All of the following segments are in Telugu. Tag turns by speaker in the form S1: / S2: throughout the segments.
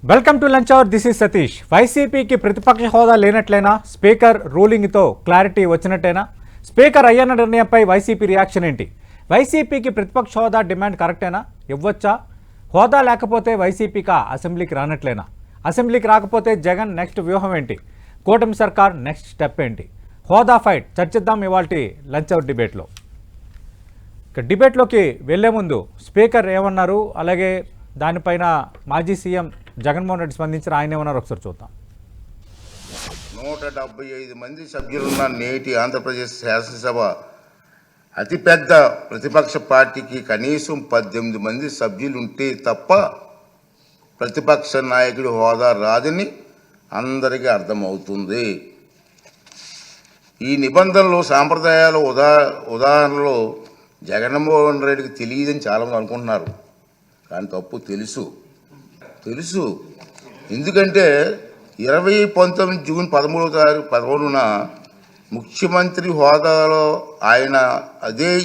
S1: Welcome to lunch hour. This is Satish. వైసీపీకి ప్రతిపక్ష హోదా లేనట్లయినా స్పీకర్ రూలింగ్తో క్లారిటీ వచ్చినట్టేనా? స్పీకర్ అయ్యన్న నిర్ణయంపై వైసీపీ రియాక్షన్ ఏంటి? వైసీపీకి ప్రతిపక్ష హోదా డిమాండ్ కరెక్టేనా? ఇవ్వచ్చా? హోదా లేకపోతే వైసీపీకా అసెంబ్లీకి రానట్లేనా? అసెంబ్లీకి రాకపోతే జగన్ నెక్స్ట్ వ్యూహం ఏంటి? కూటమి సర్కార్ నెక్స్ట్ స్టెప్ ఏంటి? హోదా ఫైట్ చర్చిద్దాం ఇవాల్టి లంచ్ అవర్ డిబేట్లో. ఇక డిబేట్లోకి వెళ్లే ముందు స్పీకర్ ఏమన్నారు, అలాగే దానిపైన మాజీ సీఎం జగన్మోహన్ రెడ్డి స్పందించారు. ఆయన ఏమన్నారు ఒకసారి చూద్దాం.
S2: 175 మంది సభ్యులున్న నేటి ఆంధ్రప్రదేశ్ శాసనసభ అతిపెద్ద ప్రతిపక్ష పార్టీకి కనీసం 18 మంది సభ్యులుంటే తప్ప ప్రతిపక్ష నాయకుడి హోదా రాదని అందరికీ అర్థమవుతుంది. ఈ నిబంధనలు సాంప్రదాయాలు ఉదాహరణలో జగన్మోహన్ రెడ్డికి తెలియదని చాలామంది అనుకుంటున్నారు. కానీ తప్పు తెలుసు. ఎందుకంటే 2019 జూన్ 13న ముఖ్యమంత్రి హోదాలో ఆయన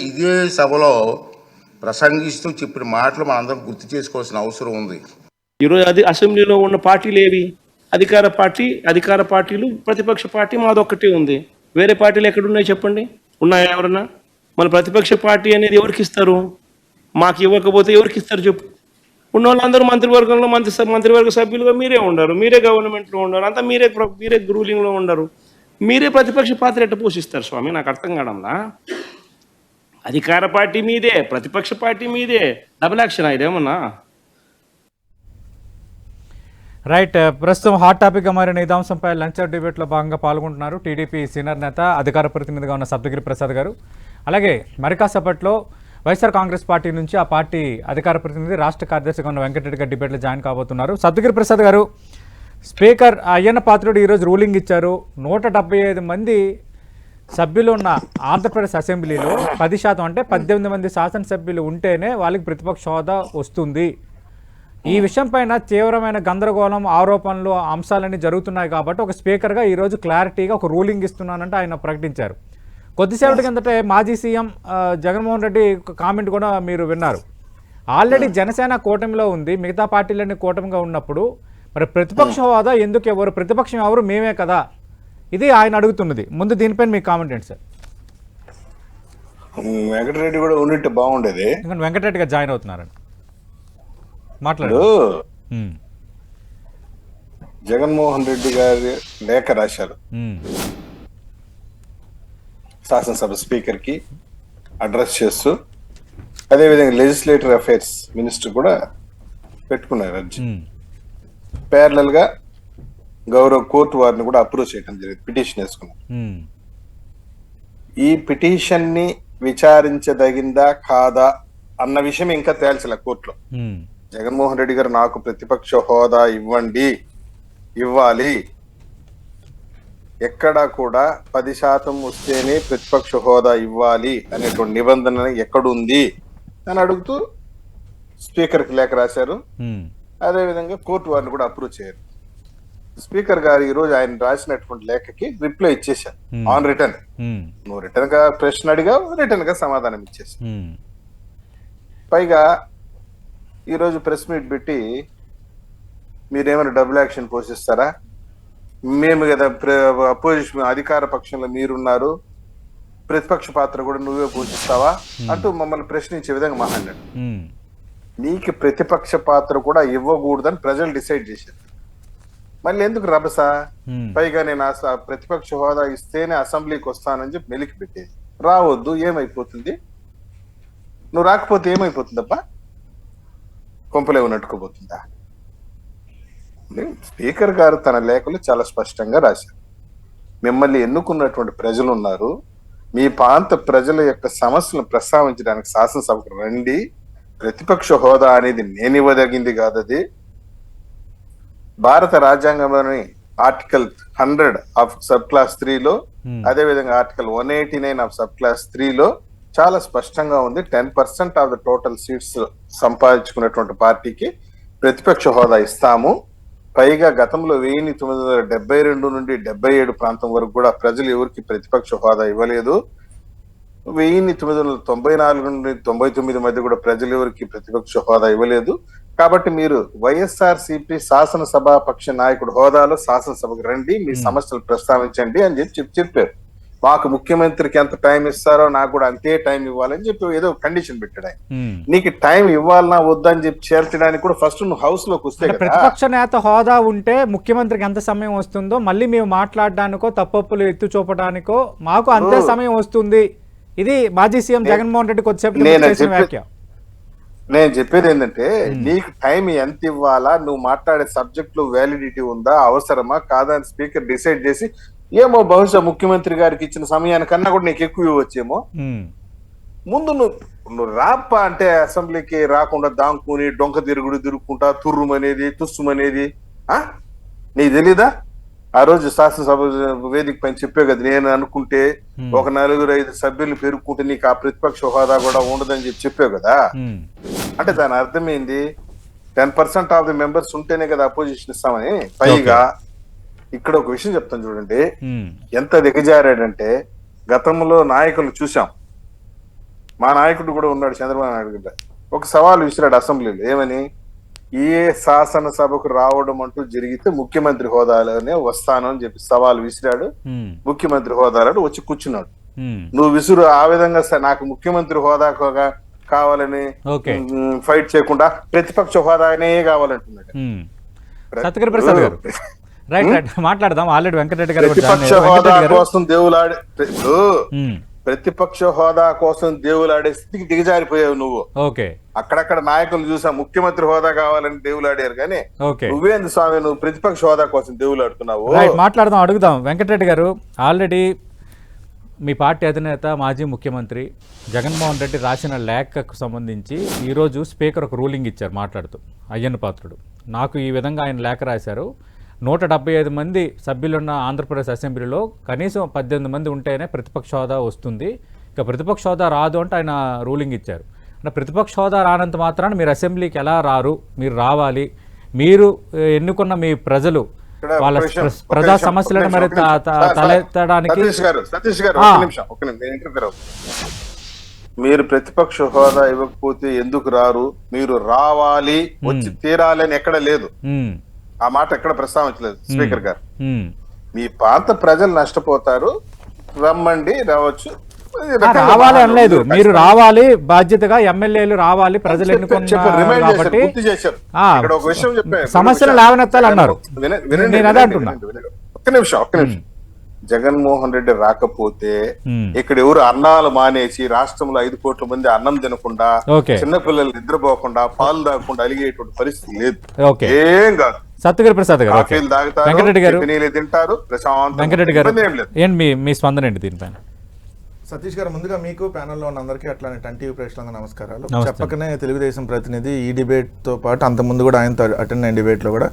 S2: ఇదే సభలో ప్రసంగిస్తూ చెప్పిన మాటలు మనందరం గుర్తు చేసుకోవాల్సిన అవసరం ఉంది.
S3: ఈరోజు అసెంబ్లీలో ఉన్న పార్టీలు ఏవి? అధికార పార్టీలు, ప్రతిపక్ష పార్టీ మాదొక్కటే ఉంది. వేరే పార్టీలు ఎక్కడున్నాయి చెప్పండి? ఉన్నాయా ఎవరన్నా? మన ప్రతిపక్ష పార్టీ అనేది ఎవరికి ఇస్తారు? మాకు ఇవ్వకపోతే ఎవరికి ఇస్తారు చెప్పు? ఉన్న వాళ్ళందరూ మంత్రివర్గంలో మంత్రివర్గ సభ్యులుగా మీరే ఉండరు, మీరే గవర్నమెంట్లో ఉండరు, అంతా మీరే రూలింగ్లో ఉండరు. మీరే ప్రతిపక్ష పాత్ర ఎట్ట పోషిస్తారు స్వామి? నాకు అర్థం కావడంలా. అధికార పార్టీ మీదే, ప్రతిపక్ష పార్టీ మీదే, డబుల్ యాక్షన్ ఇదేమన్నా?
S1: రైట్. ప్రస్తుతం హాట్ టాపిక్గా మారిన ఈ అంశంపై లంచ్ అవర్ డిబేట్లో భాగంగా పాల్గొంటున్నారు టీడీపీ సీనియర్ నేత, అధికార ప్రతినిధిగా ఉన్న సప్తగిరి ప్రసాద్ గారు. అలాగే మరికాసేపట్లో వైఎస్ఆర్ కాంగ్రెస్ పార్టీ నుంచి ఆ పార్టీ అధికార ప్రతినిధి, రాష్ట్ర కార్యదర్శిగా ఉన్న వెంకటరెడ్డి గారు డిబేట్లో జాయిన్ కాబోతున్నారు. సప్తగిరి ప్రసాద్ గారు, స్పీకర్ అయ్యన్న పాత్రుడు ఈరోజు రూలింగ్ ఇచ్చారు. 175 మంది సభ్యులు ఉన్న ఆంధ్రప్రదేశ్ అసెంబ్లీలో 10% అంటే 18 మంది శాసనసభ్యులు ఉంటేనే వాళ్ళకి ప్రతిపక్ష హోదా వస్తుంది. ఈ విషయం పైన తీవ్రమైన గందరగోళం, ఆరోపణలు, అంశాలన్నీ జరుగుతున్నాయి. కాబట్టి ఒక స్పీకర్గా ఈరోజు క్లారిటీగా ఒక రూలింగ్ ఇస్తున్నానంటే ఆయన ప్రకటించారు. కొద్దిసేపటి కిందటే మాజీ సీఎం జగన్మోహన్ రెడ్డి కామెంట్ కూడా మీరు విన్నారు. ఆల్రెడీ జనసేన కూటమిలో ఉంది, మిగతా పార్టీలన్నీ కూటమిగా ఉన్నప్పుడు మరి ప్రతిపక్ష హోదా ఎందుకు ఎవరు? ప్రతిపక్షం ఎవరు? మేమే కదా. ఇది ఆయన అడుగుతున్నది. ముందు దీనిపైన మీ కామెంట్ ఏంటి సార్?
S4: వెంకటరెడ్డి కూడా ఉండింటే బాగుండేది.
S1: ఇంకా వెంకటరెడ్డిగా జాయిన్ అవుతున్నారండి. మాట్లాడు.
S4: జగన్మోహన్ రెడ్డి గారి లేఖ రాశారు శాసనసభ స్పీకర్ కి అడ్రస్ చేస్తూ, అదేవిధంగా లెజిస్లేటివ్ అఫైర్స్ మినిస్టర్ కూడా పెట్టుకున్నారు అర్జీ. ప్యారలల్ గా గౌరవ కోర్టు వారిని కూడా అప్రూవ్ చేయడం జరిగింది, పిటిషన్ వేసుకున్నారు. ఈ పిటిషన్ ని విచారించదగిందా కాదా అన్న విషయం ఇంకా తేల్చలే కోర్టులో. జగన్మోహన్ రెడ్డి గారు నాకు ప్రతిపక్ష హోదా ఇవ్వాలి, ఎక్కడా కూడా 10% వస్తేనే ప్రతిపక్ష హోదా ఇవ్వాలి అనేటువంటి నిబంధన ఎక్కడుంది అని అడుగుతూ స్పీకర్ కి లేఖ రాశారు. అదేవిధంగా కోర్టు వారిని కూడా అప్రూవ్ చేయరు. స్పీకర్ గారు ఈ రోజు ఆయన రాసినటువంటి లేఖకి రిప్లై ఇచ్చేశారు ఆన్ రిటర్న్. నువ్వు రిటర్న్ గా ప్రశ్న అడిగావు, రిటర్న్ గా సమాధానం ఇచ్చేసి, పైగా ఈరోజు ప్రెస్ మీట్ పెట్టి మీరేమైనా డబుల్ యాక్షన్ పోషిస్తారా? మేము కదా అపోజిషన్ అధికార పక్షంలో మీరున్నారు, ప్రతిపక్ష పాత్ర కూడా నువ్వే పోషిస్తావా అంటూ మమ్మల్ని ప్రశ్నించే విధంగా మాట్లాడాడు. నీకు ప్రతిపక్ష పాత్ర కూడా ఇవ్వకూడదని ప్రజలు డిసైడ్ చేశారు. మళ్ళీ ఎందుకు రభసా? పైగా నేను ప్రతిపక్ష హోదా ఇస్తేనే అసెంబ్లీకి వస్తానని చెప్పి మెలికి పెట్టేది. రావద్దు, ఏమైపోతుంది? నువ్వు రాకపోతే ఏమైపోతుందబ్బా? కొంపలే ఉన్నట్టుకోబోతుందా? స్పీకర్ గారు తన లేఖలు చాలా స్పష్టంగా రాశారు. మిమ్మల్ని ఎన్నుకున్నటువంటి ప్రజలు ఉన్నారు, మీ ప్రాంత ప్రజల యొక్క సమస్యలను ప్రస్తావించడానికి శాసనసభకు రండి. ప్రతిపక్ష హోదా అనేది నేను ఇవ్వదగింది కాదు. అది భారత రాజ్యాంగంలోని ఆర్టికల్ 100 ఆఫ్ సబ్ క్లాస్ 3లో, అదేవిధంగా ఆర్టికల్ 189 ఆఫ్ సబ్ క్లాస్ 3లో చాలా స్పష్టంగా ఉంది. 10% ఆఫ్ ద టోటల్ సీట్స్ సంపాదించుకున్నటువంటి పార్టీకి ప్రతిపక్ష హోదా ఇస్తాము. పైగా గతంలో 1972 నుండి 77 ప్రాంతం వరకు కూడా ప్రజలు ఎవరికి ప్రతిపక్ష హోదా ఇవ్వలేదు. 1994 నుండి 99 మధ్య కూడా ప్రజలు ఎవరికి ప్రతిపక్ష హోదా ఇవ్వలేదు. కాబట్టి మీరు వైఎస్ఆర్సీపీ శాసనసభాపక్ష నాయకుడు హోదాలో శాసనసభకు రండి, మీ సమస్యలు ప్రస్తావించండి అని చెప్పారు. మాకు ముఖ్యమంత్రికి ఎంత టైం ఇస్తారో నాకు కూడా అంతే టైం ఇవ్వాలని చెప్పి ఏదో కండిషన్ పెట్టాడు ఆయన. నీకు టైం ఇవ్వాలన్నా వద్దని చెప్పి చేర్చడానికి కూడా ఫస్ట్ నువ్వు హౌస్ లోకి వస్తే కదా.
S1: ప్రతిపక్ష నేత హోదా ఉంటే ముఖ్యమంత్రికి ఎంత సమయం వస్తుందో మళ్ళీ మేము మాట్లాడడానికో తప్పప్పులు ఎత్తు చూపడానికో మాకు అంతే సమయం వస్తుంది. ఇది మాజీ సీఎం జగన్మోహన్ రెడ్డి కొద్దిసేపు చేసిన వ్యాఖ్య.
S4: నేను చెప్పేది ఏంటంటే నీకు టైం ఎంత ఇవ్వాలా, నువ్వు మాట్లాడే సబ్జెక్ట్ లో వ్యాలిడిటీ ఉందా, అవసరమా కాదా అని స్పీకర్ డిసైడ్ చేసి, ఏమో బహుశా ముఖ్యమంత్రి గారికి ఇచ్చిన సమయానికన్నా కూడా నీకు ఎక్కువ ఇవ్వచ్చేమో. ముందు నువ్వు రాప్ప అంటే అసెంబ్లీకి రాకుండా దాంకుని డొంక తిరుగుకుంటా తుర్రుమనేది తుస్సుమనేది నీకు తెలీదా? ఆ రోజు శాసనసభ వేదిక పైన చెప్పే కదా, నేను అనుకుంటే ఒక 4-5 సభ్యులు పెరుగుకుంటే నీకు ఆ ప్రతిపక్ష హోదా కూడా ఉండదని చెప్పావు కదా. అంటే దాని అర్థం ఏంది? 10% ఆఫ్ ది మెంబర్స్ ఉంటేనే కదా అపోజిషన్ ఇస్తామని. పైగా ఇక్కడ ఒక విషయం చెప్తాను చూడండి, ఎంత దిగజారాడంటే గతంలో నాయకులు చూసాం. మా నాయకుడు కూడా ఉన్నాడు, చంద్రబాబు నాయుడు గారు. ఒక సవాల్ విసిరాడు అసెంబ్లీలో, ఏమని? ఏ శాసనసభకు రావడం అంటూ జరిగితే ముఖ్యమంత్రి హోదాలోనే వస్తాను అని చెప్పి సవాల్ విసిరాడు. ముఖ్యమంత్రి హోదాలో వచ్చి కూర్చున్నాడు. నువ్వు విసురు ఆ విధంగా నాకు ముఖ్యమంత్రి హోదా కావాలని ఫైట్ చేయకుండా ప్రతిపక్ష హోదానే కావాలంటున్నాడు.
S1: సత్యగిరి ప్రసాద్ గారు రైట్ రైట్ మాట్లాడదాం. ఆల్రెడీ వెంకటరెడ్డి గారు
S4: ప్రతిపక్ష హోదా కోసం దేవులాడే ప్రతిపక్ష హోదా కోసం దేవులాడే స్థితికి దిగజారిపోయావు నువ్వు.
S1: ఓకే,
S4: అక్కడక్కడ నాయకులు చూసా ముఖ్యమంత్రి హోదా కావాలని దేవులాడారు, కానీ నువ్వేంది స్వామి నువ్వు ప్రతిపక్ష హోదా కోసం దేవులాడుతున్నావు?
S1: మాట్లాడదాం, అడుగుదాం. వెంకటరెడ్డి గారు, ఆల్రెడీ మీ పార్టీ అధినేత మాజీ ముఖ్యమంత్రి జగన్మోహన్ రెడ్డి రాసిన లేఖకు సంబంధించి ఈరోజు స్పీకర్ ఒక రూలింగ్ ఇచ్చారు మాట్లాడుతూ. అయ్యన్న పాత్రుడు నాకు ఈ విధంగా ఆయన లేఖ రాశారు, 175 మంది సభ్యులున్న ఆంధ్రప్రదేశ్ అసెంబ్లీలో కనీసం 18 మంది ఉంటేనే ప్రతిపక్ష హోదా వస్తుంది, ఇక ప్రతిపక్ష హోదా రాదు అంటే ఆయన రూలింగ్ ఇచ్చారు. అంటే ప్రతిపక్ష హోదా రానంత మాత్రాన మీరు అసెంబ్లీకి ఎలా రారు? మీరు రావాలి. మీరు ఎన్నుకున్న మీ ప్రజలు వాళ్ళ ప్రజా సమస్యలను మరి తలెత్తడానికి.
S4: సతీష్ గారు మీరు ప్రతిపక్ష హోదా ఇవ్వకపోతే ఎందుకు రారు? మీరు రావాలి, వచ్చి తీరాలి అని ఎక్కడ లేదు. ఆ మాట ఎక్కడ ప్రస్తావించలేదు స్పీకర్ గారు. మీ ప్రాంత ప్రజలు నష్టపోతారు, రమ్మండి, రావచ్చు.
S1: రావాలి అనలేదు, మీరు రావాలి, బాధ్యతగా ఎమ్మెల్యేలు రావాలి, ప్రజలు ఎన్నుకున్నారు కాబట్టి సమస్యలు లేవనెత్తాలి అన్నారు. నేను అదే అంటున్నా.
S4: ఒక్క నిమిషం. జగన్మోహన్ రెడ్డి రాకపోతే ఇక్కడ ఎవరు అన్నాలు మానేసి రాష్ట్రంలో 5 కోట్ల మంది అన్నం తినకుండా, చిన్నపిల్లలు నిద్రపోకుండా, పాలు తాగకుండా అలిగేటువంటి పరిస్థితి లేదు. ఏం కాదు.
S1: సత్యగిరి ప్రసాద్ గారు, వెంకటరెడ్డి గారు
S4: తింటారు ప్రశాంతంగా.
S1: వెంకటరెడ్డి గారు ఏంటి మీ స్పందన ఏంటి దీనిపైన?
S5: సతీష్ గారు, ముందుగా మీకు ప్యానెల్లో ఉన్న అందరికీ అట్లానే టన్ టీవీ ప్రేక్షకులకు నమస్కారాలు. చెప్పకనే తెలుగుదేశం ప్రతినిధి ఈ డిబేట్ తో పాటు అంత ముందు కూడా ఆయనతో అటెండ్ అయిన డిబేట్ లో కూడా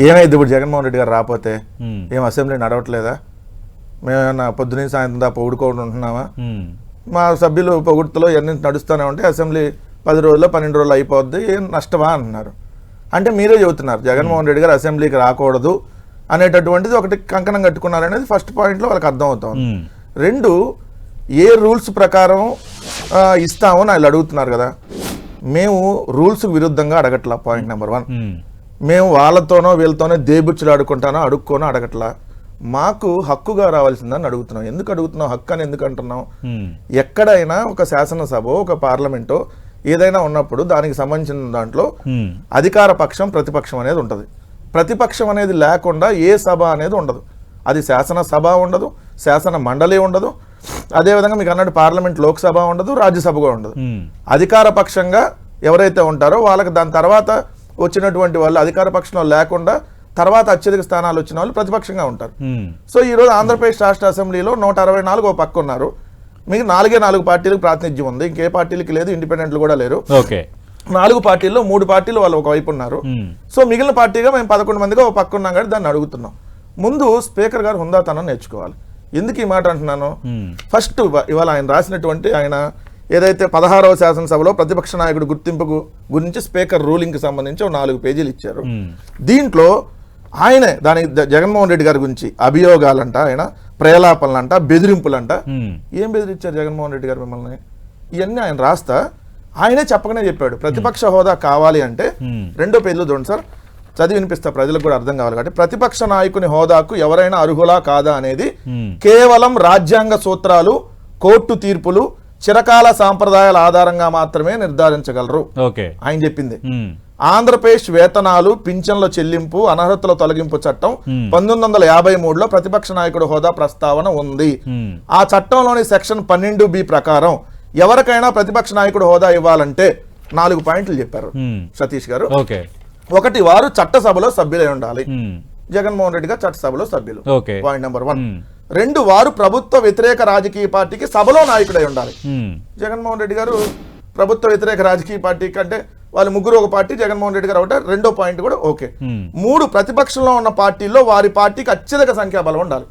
S5: ఏమైంది ఇప్పుడు జగన్మోహన్ రెడ్డి గారు రాకపోతే ఏం అసెంబ్లీ నడవట్లేదా, మేమేమన్నా పొద్దున సాయంత్రం దా పొగుడుకోవడం ఉంటున్నామా, మా సభ్యులు పొగుడుతలో ఎన్ని నడుస్తూనే ఉంటే అసెంబ్లీ 10 రోజుల్లో 12 రోజులు అయిపోద్ది, ఏం నష్టమా అంటున్నారు. అంటే మీరే చెబుతున్నారు జగన్మోహన్ రెడ్డి గారు అసెంబ్లీకి రాకూడదు అనేటటువంటిది ఒకటి కంకణం కట్టుకున్నారనేది ఫస్ట్ పాయింట్లో వాళ్ళకి అర్థం అవుతుంది. 2, ఏ రూల్స్ ప్రకారం ఇస్తామో వాళ్ళు అడుగుతున్నారు కదా. మేము రూల్స్కి విరుద్ధంగా అడగట్లా. పాయింట్ నెంబర్ 1, మేము వాళ్ళతోనో వీళ్ళతోనో దేబుచ్చులు అడుక్కుంటానో అడుక్కోనో అడగట్లా. మాకు హక్కుగా రావాల్సిందని అడుగుతున్నాం. ఎందుకు అడుగుతున్నాం? హక్కు అని ఎందుకు అంటున్నాం? ఎక్కడైనా ఒక శాసనసభ, ఒక పార్లమెంటో ఏదైనా ఉన్నప్పుడు దానికి సంబంధించిన దాంట్లో అధికార పక్షం, ప్రతిపక్షం అనేది ఉంటుంది. ప్రతిపక్షం అనేది లేకుండా ఏ సభ అనేది ఉండదు. అది శాసనసభ ఉండదు, శాసన మండలి ఉండదు, అదేవిధంగా మీకు అన్నట్టు పార్లమెంట్ లోక్సభ ఉండదు, రాజ్యసభ కూడా ఉండదు. అధికార పక్షంగా ఎవరైతే ఉంటారో వాళ్ళకి దాని తర్వాత వచ్చినటువంటి వాళ్ళు అధికార పక్షంలో లేకుండా తర్వాత అత్యధిక స్థానాలు వచ్చిన వాళ్ళు ప్రతిపక్షంగా ఉంటారు. సో ఈ రోజు ఆంధ్రప్రదేశ్ రాష్ట్ర అసెంబ్లీలో 164 ఒక పక్క ఉన్నారు. మీకు 4 పార్టీలకు ప్రాతినిధ్యం ఉంది, ఇంకే పార్టీలకి లేదు, ఇండిపెండెంట్లు కూడా లేరు. 4 పార్టీల్లో 3 పార్టీలు వాళ్ళు ఒకవైపు ఉన్నారు. సో మిగిలిన పార్టీగా మేము 11 మందిగా ఒక పక్క ఉన్నాం కాబట్టి దాన్ని అడుగుతున్నాం. ముందు స్పీకర్ గారు హుందాతనం నేర్చుకోవాలి. ఎందుకు ఈ మాట అంటున్నాను? ఫస్ట్ ఇవాళ ఆయన రాసినటువంటి ఆయన ఏదైతే 16వ శాసనసభలో ప్రతిపక్ష నాయకుడు గుర్తింపు గురించి స్పీకర్ రూలింగ్ కి సంబంధించి 4 పేజీలు ఇచ్చారు. దీంట్లో ఆయనే దానికి జగన్మోహన్ రెడ్డి గారి గురించి అభియోగాలంట, ఆయన ప్రేలాపనలంట, బెదిరింపులంట. ఏం బెదిరించారు జగన్మోహన్ రెడ్డి గారు మిమ్మల్ని? ఇవన్నీ ఆయన రాస్తా ఆయనే చెప్పకనే చెప్పాడు ప్రతిపక్ష హోదా కావాలి అంటే రెండో పేర్లు చూడండి సార్, చదివి వినిపిస్తా ప్రజలకు కూడా అర్థం కావాలి కాబట్టి ప్రతిపక్ష నాయకుని హోదాకు ఎవరైనా అర్హులా కాదా అనేది కేవలం రాజ్యాంగ సూత్రాలు, కోర్టు తీర్పులు, చిరకాల సాంప్రదాయాల ఆధారంగా మాత్రమే నిర్ధారించగలరు. ఆయన చెప్పింది. ఆంధ్రప్రదేశ్ వేతనాలు, పింఛన్ల చెల్లింపు, అనర్హతల తొలగింపు చట్టం 1953లో ప్రతిపక్ష నాయకుడు హోదా ప్రస్తావన ఉంది. ఆ చట్టంలోని సెక్షన్ 12B ప్రకారం ఎవరికైనా ప్రతిపక్ష నాయకుడు హోదా ఇవ్వాలంటే 4 పాయింట్లు చెప్పారు సతీష్ గారు. ఒకటి, వారు చట్టసభలో సభ్యులై ఉండాలి. జగన్మోహన్ రెడ్డి గారు చట్టసభలో సభ్యులు, పాయింట్ నెంబర్ 1. 2, వారు ప్రభుత్వ వ్యతిరేక రాజకీయ పార్టీకి సభలో నాయకుడై ఉండాలి. జగన్మోహన్ రెడ్డి గారు ప్రభుత్వ వ్యతిరేక రాజకీయ పార్టీ కంటే వాళ్ళు ముగ్గురు ఒక పార్టీ, జగన్మోహన్ రెడ్డి గారు ఒకటే. రెండో పాయింట్ కూడా ఓకే. 3, ప్రతిపక్షంలో ఉన్న పార్టీల్లో వారి పార్టీకి అత్యధిక సంఖ్యాబలం ఉండాలి.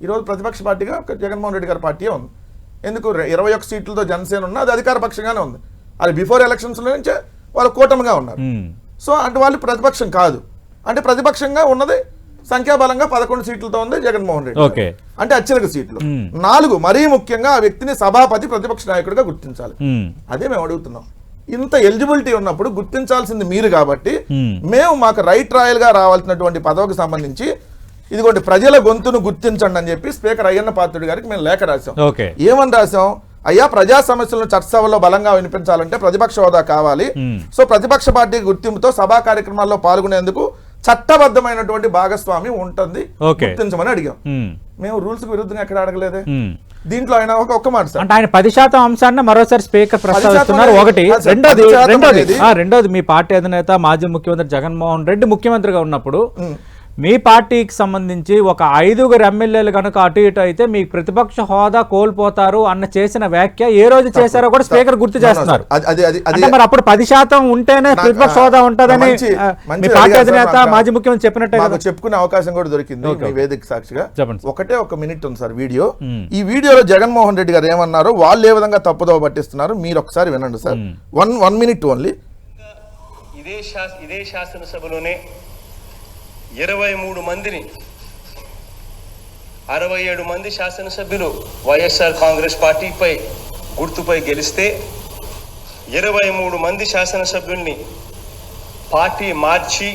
S5: ఈరోజు ప్రతిపక్ష పార్టీగా జగన్మోహన్ రెడ్డి గారి పార్టీ ఉంది. ఎందుకు 21 సీట్లతో జనసేన ఉన్న అది అధికార పక్షంగానే ఉంది. అది బిఫోర్ ఎలక్షన్స్ నుంచే వాళ్ళు కూటమిగా ఉన్నారు. సో అంటే వాళ్ళు ప్రతిపక్షం కాదు. అంటే ప్రతిపక్షంగా ఉన్నది సంఖ్యాబలంగా 11 సీట్లతో ఉంది జగన్మోహన్ రెడ్డి, అంటే అత్యధిక సీట్లు. 4, మరీ ముఖ్యంగా ఆ వ్యక్తిని సభాపతి ప్రతిపక్ష నాయకుడిగా గుర్తించాలి. అదే మేము అడుగుతున్నాం. ఇంత ఎలిజిబిలిటీ ఉన్నప్పుడు గుర్తించాల్సింది మీరు కాబట్టి మేము మాకు రైట్ రాయల్ గా రావాల్సినటువంటి పదవికి సంబంధించి ఇదిగోండి ప్రజల గొంతును గుర్తించండి అని చెప్పి స్పీకర్ అయ్యన్న పాత్రుడి గారికి మేము లేఖ రాసాం. ఏమని రాసాం? అయ్యా, ప్రజా సమస్యలను చట్టసభలో బలంగా వినిపించాలంటే ప్రతిపక్ష హోదా కావాలి. సో ప్రతిపక్ష పార్టీ గుర్తింపుతో సభా కార్యక్రమాల్లో పాల్గొనేందుకు చట్టబద్ధమైనటువంటి భాగస్వామి ఉంటుంది, గుర్తించమని అడిగాం. మేము రూల్స్ విరుద్ధంగా ఎక్కడ అడగలేదే. దీంట్లో ఆయన ఒక్క మాట సార్,
S1: అంటే ఆయన 10% అంశాన్ని మరోసారి స్పీకర్ ప్రస్తావిస్తున్నారు. ఒకటి. రెండోది మీ పార్టీ అధినేత మాజీ ముఖ్యమంత్రి జగన్మోహన్ రెడ్డి ముఖ్యమంత్రిగా ఉన్నప్పుడు మీ పార్టీకి సంబంధించి ఒక 5 ఎమ్మెల్యేలు కనుక అటు ఇటు అయితే మీకు ప్రతిపక్ష హోదా కోల్పోతారు అన్న చేసిన వ్యాఖ్య ఏ రోజు చేశారో కూడా స్పీకర్ గుర్తు చేస్తున్నారు. మరి అప్పుడు 10% ఉంటేనే ప్రతిపక్ష హోదా ఉంటుందని మీ పార్టీ అధినేత మాజీ ముఖ్యమంత్రి చెప్పినట్టు
S5: చెప్పుకునే అవకాశం కూడా దొరికింది మీ వేదిక సాక్షిగా. ఒకటే 1 మినిట్ ఉంది సార్ వీడియో. ఈ వీడియోలో జగన్మోహన్ రెడ్డి గారు ఏమన్నారు, వాళ్ళు ఏ విధంగా తప్పుదోవ పట్టిస్తున్నారు మీరు ఒకసారి వినండి సార్. 1 minute only.
S3: ఇదే శాసనసభలోనే 23 మందిని 67 మంది శాసనసభ్యులు వైఎస్ఆర్ కాంగ్రెస్ పార్టీపై గుర్తుపై గెలిస్తే 23 మంది శాసనసభ్యుల్ని పార్టీ మార్చి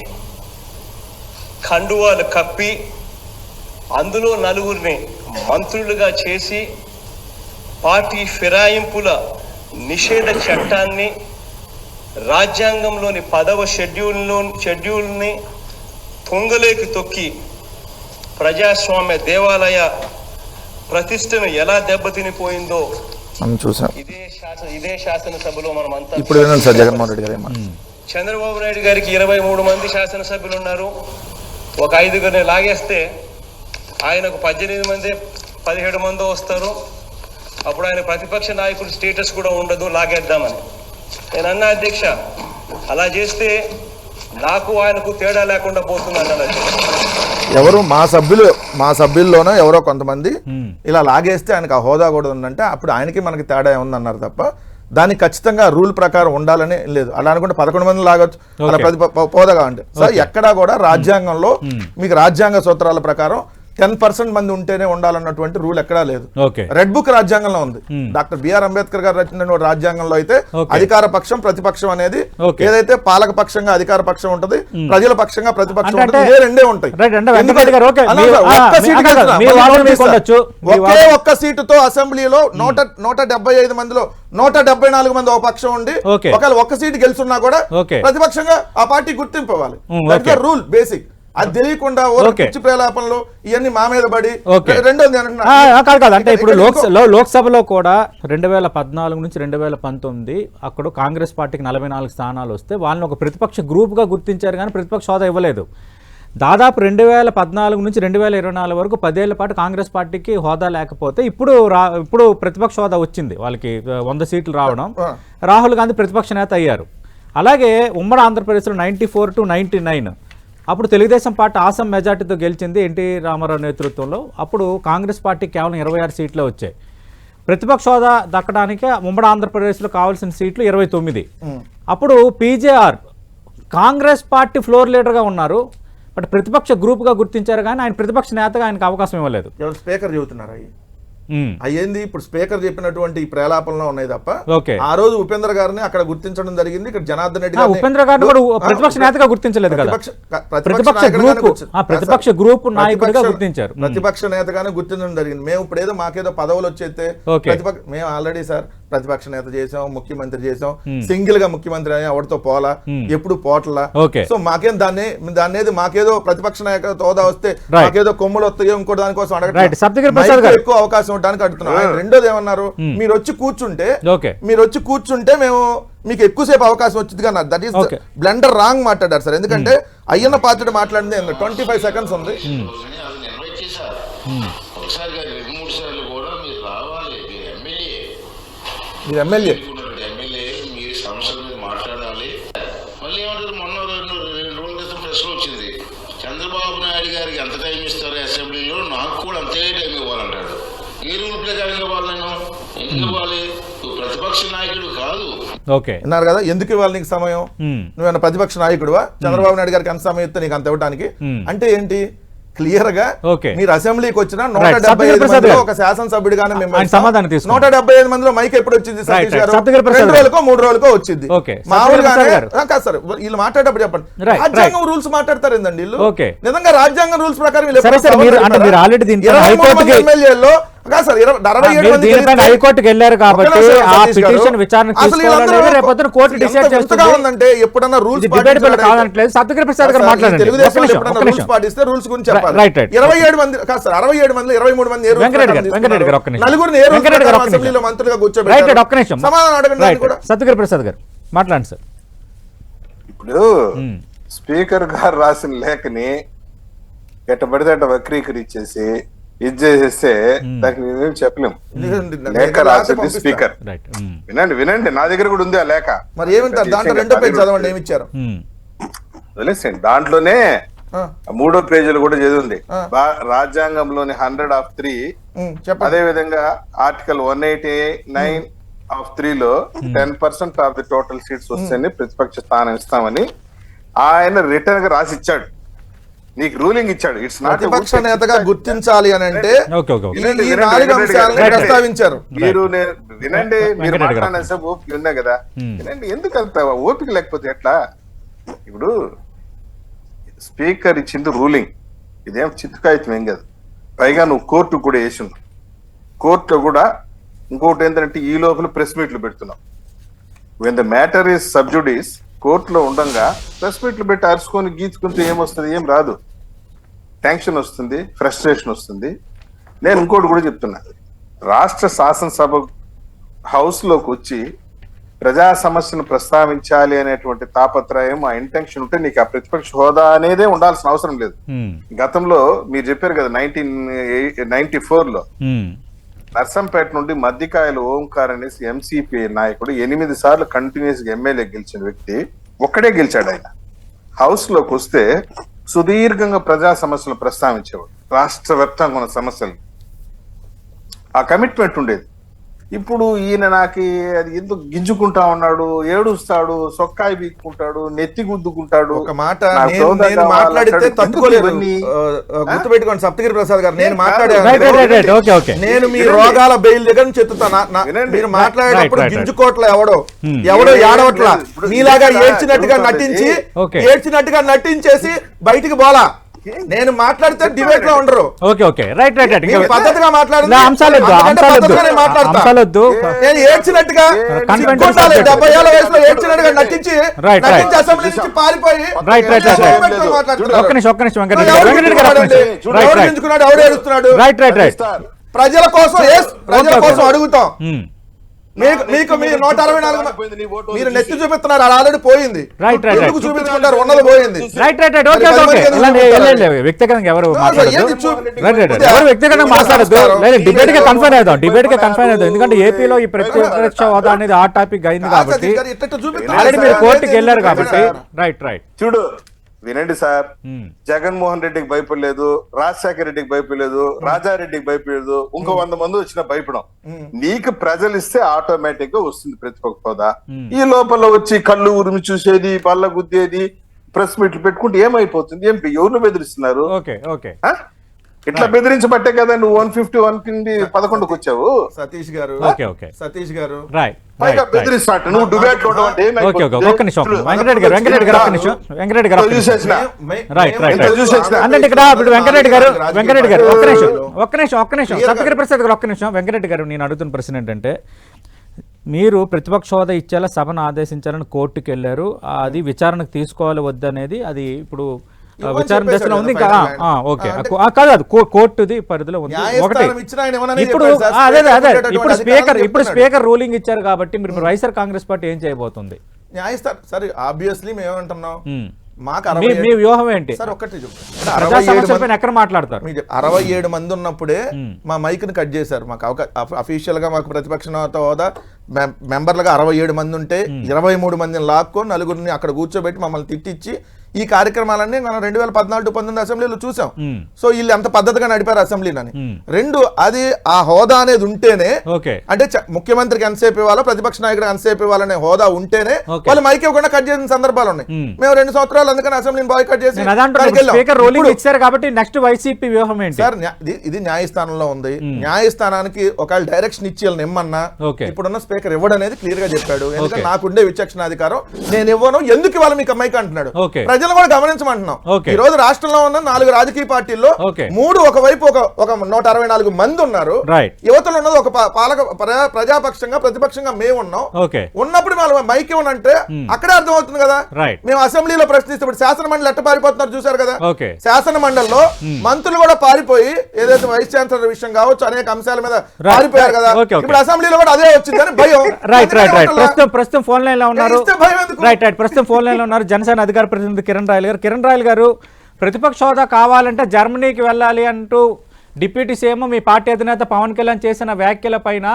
S3: కండువాలు కప్పి అందులో 4 మంత్రులుగా చేసి పార్టీ ఫిరాయింపుల నిషేధ చట్టాన్ని రాజ్యాంగంలోని 10వ షెడ్యూల్ని పొంగలేకి తొక్కి ప్రజాస్వామ్య దేవాలయ ప్రతిష్టను ఎలా దెబ్బతినిపోయిందో
S5: చూసాం.
S3: ఇదే శాసనసభలో మనమంతా
S5: ఇప్పుడు సార్ జగన్మోహన్ రెడ్డి గారు
S3: చంద్రబాబు నాయుడు గారికి 23 మంది శాసనసభ్యులు ఉన్నారు. ఒక 5 లాగేస్తే ఆయనకు 18 మంది 17 మంది వస్తారు. అప్పుడు ఆయన ప్రతిపక్ష నాయకుడు స్టేటస్ కూడా ఉండదు, లాగేద్దామని నేను అన్నా. అధ్యక్ష, అలా చేస్తే నాకు ఆయనకు తేడా లేకుండా పోతుంది అన్నది.
S5: ఎవరు మా సభ్యుల్లోనో ఎవరో కొంతమంది ఇలా లాగేస్తే ఆయనకు ఆ హోదా కూడా ఉందంటే అప్పుడు ఆయనకి మనకి తేడా ఉందన్నారు తప్ప దానికి ఖచ్చితంగా రూల్ ప్రకారం ఉండాలని లేదు. అలా అనుకుంటే 11 మంది లాగొచ్చు, అలా హోదా కావండి సార్. ఎక్కడా కూడా రాజ్యాంగంలో మీకు రాజ్యాంగ సూత్రాల ప్రకారం 10% మంది ఉంటేనే ఉండాలన్నటువంటి రూల్ ఎక్కడా లేదు. రెడ్ బుక్ రాజ్యాంగంలో ఉంది. డాక్టర్ బిఆర్ అంబేద్కర్ గారు రచించిన రాజ్యాంగంలో అయితే అధికార పక్షం ప్రతిపక్షం అనేది ఏదైతే పాలక పక్షంగా అధికార పక్షం ఉంటది, ప్రజల పక్షంగా ప్రతిపక్షం ఉంటది, ఇదే రెండే ఉంటాయి. ఒకే ఒక్క సీటుతో అసెంబ్లీలో 175 మందిలో 174 మంది ఒక పక్షం ఉండి ఒకవేళ ఒక్క సీటు గెలుచున్నా కూడా ప్రతిపక్షంగా ఆ పార్టీ గుర్తింపు ఇవ్వాలి. Rule basic. అది తెలియకుండా పిచ్చి ప్రలాపనలు ఇవన్నీ మా మీద పడి రెండోది
S1: అంటే ఇప్పుడు లోక్సభలో కూడా 2014 నుంచి 2019 అక్కడ కాంగ్రెస్ పార్టీకి 44 స్థానాలు వస్తే వాళ్ళని ఒక ప్రతిపక్ష గ్రూప్ గా గుర్తించారు కానీ ప్రతిపక్ష హోదా ఇవ్వలేదు. దాదాపు 2014 నుంచి 2024 వరకు 10 ఏళ్ల పాటు కాంగ్రెస్ పార్టీకి హోదా లేకపోతే ఇప్పుడు ప్రతిపక్ష హోదా వచ్చింది వాళ్ళకి 100 సీట్లు రావడం. రాహుల్ గాంధీ ప్రతిపక్ష నేత అయ్యారు. అలాగే ఉమ్మడి ఆంధ్రప్రదేశ్లో 94 to 99 అప్పుడు తెలుగుదేశం పార్టీ ఆసం మెజార్టీతో గెలిచింది ఎన్టీ రామారావు నేతృత్వంలో. అప్పుడు కాంగ్రెస్ పార్టీ కేవలం 26 సీట్లే వచ్చాయి. ప్రతిపక్ష హోదా దక్కడానికి ఉమ్మడి ఆంధ్రప్రదేశ్లో కావాల్సిన సీట్లు 29. అప్పుడు పీజేఆర్ కాంగ్రెస్ పార్టీ ఫ్లోర్ లీడర్గా ఉన్నారు, బట్ ప్రతిపక్ష గ్రూప్గా గుర్తించారు కానీ ఆయన ప్రతిపక్ష నేతగా ఆయనకు అవకాశం ఇవ్వలేదు.
S5: స్పీకర్ చెబుతున్నారు అయ్యింది ఇప్పుడు స్పీకర్ చెప్పినటువంటి ఈ ప్రేలాపనలో ఉన్నాయి తప్ప
S1: ఓకే.
S5: ఆ రోజు ఉపేంద్ర గారిని అక్కడ గుర్తించడం జరిగింది. ఇక్కడ జనార్దన్ రెడ్డి గారిని
S1: ఉపేంద్ర గారిని కూడా ప్రతిపక్ష నేతగా గుర్తించలేదు కదా, ప్రతిపక్ష గ్రూప్ నాయకుడిగా గుర్తించారు,
S5: ప్రతిపక్ష నేతగానే గుర్తించడం జరిగింది. మేము ఇప్పుడు ఏదో మాకేదో పదవులు వచ్చేస్తే మేము ఆల్రెడీ సార్ ప్రతిపక్ష నేత చేసాం, ముఖ్యమంత్రి చేసాం, సింగిల్ గా ముఖ్యమంత్రి అని ఎవరితో పోలా, ఎప్పుడు పోట్లా. సో మాకేం దాన్ని మాకేదో ప్రతిపక్ష నాయక హోదా వస్తే మాకేదో కొమ్ములు వస్తాయో ఇంకోటి దానికోసం అడగట్లేదు, ఎక్కువ అవకాశం ఉండడానికి అడుగుతున్నాం. రెండోది ఏమన్నారు, మీరు వచ్చి కూర్చుంటే మేము మీకు ఎక్కువసేపు అవకాశం వచ్చింది కానీ దట్ ఈస్ బ్లెండర్ రాంగ్ మాట్లాడారు సార్. ఎందుకంటే అయ్యన్న పాత్రుడు మాట్లాడింది 25 seconds ఉంది. మీరు ఎమ్మెల్యే
S2: మీరు సమస్యల మీద మాట్లాడాలి. మళ్ళీ ఏమంటారు, మొన్న 2 రోజుల క్రితం ప్రశ్న వచ్చింది, చంద్రబాబు నాయుడు గారికి ఎంత టైం ఇస్తారు అసెంబ్లీలో, నాకు కూడా అంతే టైం ఇవ్వాలంటాడు. ఏ రూల్ ప్రకారం ఇవ్వాలి, నేను ఎందుకు ఇవ్వాలి? ప్రతిపక్ష నాయకుడు కాదు.
S5: అన్నారు కదా, ఎందుకు ఇవ్వాలి నీకు సమయం? నువ్వేనా ప్రతిపక్ష నాయకుడువా? చంద్రబాబు నాయుడు గారికి ఎంత సమయం ఇస్తే నీకు అంత ఇవ్వడానికి అంటే ఏంటి? క్లియర్ గా మీరు అసెంబ్లీకి వచ్చిన 175 మందిలో ఒక శాసనసభ్యుడిగానే 175 మందిలో మైక్ ఎప్పుడు వచ్చింది? సతీష్ గారు 2 రోజులకో 3 రోజులకో వచ్చింది. మామూలుగానే కాదు సార్, వీళ్ళు మాట్లాడేటప్పుడు చెప్పండి, రాజ్యాంగం రూల్స్ మాట్లాడతారు ఏందండి వీళ్ళు? నిజంగా రాజ్యాంగం రూల్స్ ప్రకారం ఎమ్మెల్యేలో
S1: హైకోర్టుకి వెళ్ళారు కాబట్టి ఆ పిటిషన్ విచారణ
S5: ఉందంటే ఎప్పుడన్నా రూల్స్
S1: కాదనట్లేదు. సత్యగిరి ప్రసాద్ గారు మాట్లాడండి.
S5: రూల్స్ పాటిస్తే రూల్స్ గురించి చెప్పాలి. 27 మంది కాదు సార్, 67 మందిలో 23 మంది నలుగురిని అసెంబ్లీలో మంత్రులుగా కూర్చోబెట్టారు. సమాధానం అడగండి కూడా.
S1: సత్యగిరి ప్రసాద్ గారు మాట్లాడండి సార్.
S4: ఇప్పుడు స్పీకర్ గారు రాసిన లేఖని ఎట్ట పడితే అట్ట వక్రీకరించేసి ఇది చేసేస్తే దానికి నేనేం చెప్పలేము. లేఖ రాసింది స్పీకర్. వినండి నా దగ్గర కూడా ఉంది ఆ లేఖ.
S5: మరి ఏమంటారు దాంట్లో? 2వ పేజీ చదవండి ఏమి ఇచ్చారు.
S4: వదిలేసండి, దాంట్లోనే 3వ పేజీలు కూడా చదివింది. రాజ్యాంగంలోని 100(3) అదే విధంగా ఆర్టికల్ 189(3) లో 10% ఆఫ్ ది టోటల్ సీట్స్ వస్తేనే ప్రతిపక్ష స్థానం ఇస్తామని ఆయన రిటర్న్ గా రాసి ఇచ్చాడు. నీకు రూలింగ్ ఇచ్చాడు. ఇట్స్ నాట్
S5: ప్రతిపక్ష నేతగా గుర్తించాలి అని అంటే ఈ 4 అంశాలను ప్రస్తావించారు.
S4: మీరు వినండి, మీరు మాట్లాడిన ఓపిక ఉన్నా కదా, వినండి. ఎందుకు అంత ఓపిక లేకపోతే ఎట్లా? ఇప్పుడు స్పీకర్ ఇచ్చింది రూలింగ్, ఇదేం చిత్తుకాయితం ఏం కాదు. పైగా నువ్వు కోర్టు కూడా వేసినావు. కోర్టులో కూడా ఇంకోటి ఏంటంటే ఈ లోపల ప్రెస్ మీట్లు పెడుతున్నావు. When the matter is sub judice, కోర్టులో ఉండగా ప్రెస్ మీట్లు పెట్టి అరుచుకొని గీచుకుంటే ఏమొస్తుంది? ఏం రాదు. టెన్షన్ వస్తుంది, ఫ్రస్ట్రేషన్ వస్తుంది. నేను ఇంకోటి కూడా చెప్తున్నా, రాష్ట్ర శాసనసభ హౌస్ లోకి వచ్చి ప్రజా సమస్యను ప్రస్తావించాలి అనేటువంటి తాపత్రయం, ఆ ఇంటెన్షన్ ఉంటే నీకు ఆ ప్రతిపక్ష హోదా అనేదే ఉండాల్సిన అవసరం లేదు. గతంలో మీరు చెప్పారు కదా 1994లో నర్సంపేట నుండి మద్దికాయలు ఓంకార్ అనేసి ఎంసీపీ నాయకుడు 8 సార్లు కంటిన్యూస్ గా ఎమ్మెల్యే గెలిచిన వ్యక్తి ఒక్కడే గెలిచాడు. ఆయన హౌస్ లోకి వస్తే సుదీర్ఘంగా ప్రజా సమస్యలు ప్రస్తావించేవాడు, రాష్ట్ర వ్యాప్తంగా ఉన్న సమస్యలు. ఆ కమిట్మెంట్ ఉండేది. ఇప్పుడు ఈయన నాకు అది ఎందుకు గింజుకుంటా ఉన్నాడు, ఏడుస్తాడు, సొక్కాయి బీక్కుంటాడు, నెత్తి గుద్దుకుంటాడు.
S5: ఒక మాట నేను మాట్లాడితే తట్టుకోలేదు. గుర్తుపెట్టుకోండి సప్తగిరి ప్రసాద్ గారు, నేను మాట్లాడాను. నేను మీ రోగాల బెయిల్ దగ్గర నుంచి ఎత్తుతాను. మీరు మాట్లాడేటప్పుడు గింజుకోట్ల ఎవడో ఏడవట్లా, మీలాగా ఏడ్చినట్టుగా నటించేసి బయటికి పోలా. నేను మాట్లాడితే డిబేట్ లో ఉండరు. పద్ధతిగా మాట్లాడుతూ నేను ఏడ్చినట్టుగా 70 ఏళ్ల వయసులో ఏడ్చినట్టుగా నటించి అసెంబ్లీ నుంచి పారిపోయి ఎవరు ఏడుస్తున్నాడు? ప్రజల కోసం అడుగుతాం. మీకు మీరు 164 మీరు నెత్తి చూపిస్తున్నారు, అది ఆల్రెడీ పోయింది. చూపించుకుంటారు, ఉన్నది పోయింది.
S1: వ్యక్తిగతంగా ఎవరు వ్యక్తిగతంగా మాట్లాడద్దు. డిబేట్ గా కన్ఫైన్ అవుతాం. ఎందుకంటే ఏపీలో ఈ ప్రత్యక్ష హోదా అనేది ఆ టాపిక్ అయింది కాబట్టి ఆల్రెడీ మీరు కోర్టుకి వెళ్ళారు కాబట్టి.
S4: చూడు వినండి సార్, జగన్మోహన్ రెడ్డికి భయపడలేదు, రాజశేఖర రెడ్డికి భయపడలేదు, రాజారెడ్డికి భయపడలేదు, ఇంకో 100 మంది వచ్చిన భయపడం. నీకు ప్రజలు ఇస్తే ఆటోమేటిక్ గా వస్తుంది ప్రతిపక్ష హోదా. ఈ లోపల వచ్చి కళ్ళు ఉరిమి చూసేది, బల్ల గుద్దేది, ప్రెస్ మీట్లు పెట్టుకుంటే ఏమైపోతుంది? ఎవరిని బెదిరిస్తున్నారు? ఇట్లా బెదిరించబట్టే కదా నువ్వు 151 కింది 11కి వచ్చావు.
S5: సతీష్ గారు
S1: ఓకే
S5: సతీష్ గారు
S1: రైట్
S4: పైగా బెదిరిస్తాడు నువ్వు డిబేట్ లో
S1: ఓకే ఒక్క నిమిషం వెంకటరెడ్డి గారు ఒక్క నిమిషం వెంకటరెడ్డి గారు
S4: చూసేసిన
S1: రైట్
S4: చూసేసిన
S1: అంటే ఇక్కడ ఇప్పుడు వెంకటరెడ్డి గారు ఒక్క నిమిషం సత్యగిరి ప్రసాద్ గారు ఒక్క నిమిషం. వెంకటరెడ్డి గారు నేను అడుగుతున్న ప్రశ్న ఏంటంటే మీరు ప్రతిపక్ష హోదా ఇచ్చేలా సభను ఆదేశించాలని కోర్టుకు వెళ్ళారు, అది విచారణకు తీసుకోవాలి వద్దనేది అది ఇప్పుడు విచారణ దశలో ఉంది ఇంకా ఓకే కాదు అది కోర్టుది పరిధిలో ఉంది ఒకటి. ఇప్పుడు అదే ఇప్పుడు స్పీకర్ రూలింగ్ ఇచ్చారు కాబట్టి మీరు వైఎస్ఆర్ కాంగ్రెస్ పార్టీ ఏం చేయబోతుంది?
S5: న్యాయస్థానం సరే ఆబ్వియస్లీ మేము ఏమంటున్నాం మాకు
S1: మీ వ్యూహం ఏంటి?
S5: సార్ ఒక్కటి
S1: ప్రజా సమస్యలపైన ఎక్కడ మాట్లాడతారు?
S5: 67 మంది ఉన్నప్పుడే మా మైక్ ని కట్ చేశారు. మాకు అఫీషియల్ గా మాకు ప్రతిపక్ష హోదా మెంబర్లుగా 67 మంది ఉంటే 23 మందిని లాక్కొని నలుగురిని అక్కడ కూర్చోబెట్టి మమ్మల్ని తిట్టించి ఈ కార్యక్రమాలన్నీ మనం 2014-19 అసెంబ్లీలో చూసాం. సో వీళ్ళు ఎంత పద్ధతిగా నడిపారు అసెంబ్లీని. రెండు అది ఆ హోదా అనేది ఉంటేనే అంటే ముఖ్యమంత్రికి ఎంతసేపు ఇవ్వాలో ప్రతిపక్ష నాయకుడికి ఎంతసేపు ఇవ్వాలనే హోదా ఉంటేనే వాళ్ళు మైక్ ఇవ్వకుండా కట్ చేసిన సందర్భాలు ఉన్నాయి. మేము 2 సంవత్సరాలు అందుకని అసెంబ్లీని బాయ్కాట్ చేసి సార్ ఇది న్యాయస్థానంలో ఉంది. న్యాయస్థానానికి ఒకవేళ డైరెక్షన్ ఇచ్చి వాళ్ళని ఇమ్మన్నా ఇప్పుడున్న స్పీకర్ ఇవ్వడనేది క్లియర్ గా చెప్పాడు. ఎందుకంటే నాకుండే విచక్షణాధికారం నేను ఇవ్వను, ఎందుకు ఇవ్వాలి మీకు మైక్ అంటున్నాడు. ప్రజలు కూడా గమనించమంటున్నాం. ఈ రోజు రాష్ట్రంలో ఉన్న 4 రాజకీయ పార్టీల్లో 3 ఒకవైపు ఒక 164 మంది ఉన్నారు. యువతలు ఉన్నది ఒక ప్రజాపక్షంగా ప్రతిపక్షంగా మేము ఉన్నాం. ఉన్నప్పుడు వాళ్ళు మైక్ ఇవ్వనంటే అక్కడే అర్థమవుతుంది కదా. మేము అసెంబ్లీలో ప్రశ్నిస్తే ఇప్పుడు శాసన మండలి ఎట్ట పారిపోతున్నారు చూసారు కదా. శాసన మండలిలో మంత్రులు కూడా పారిపోయి ఏదైతే వైస్ ఛాన్సలర్ విషయం కావచ్చు అనేక అంశాల మీద పారిపోయారు కదా. ఇప్పుడు అసెంబ్లీలో కూడా అదే వచ్చిందని భయం.
S1: ప్రస్తుతం ఫోన్ లైన్ లో ఉన్నారు జనసేన అధికార ప్రతినిధి కిరణ్ రాయల్ గారు ప్రతిపక్ష హోదా కావాలంటే జర్మనీకి వెళ్ళాలి అంటూ డిప్యూటీ సీఎం మీ పార్టీ అధినేత పవన్ కళ్యాణ్ చేసిన వ్యాఖ్యల పైన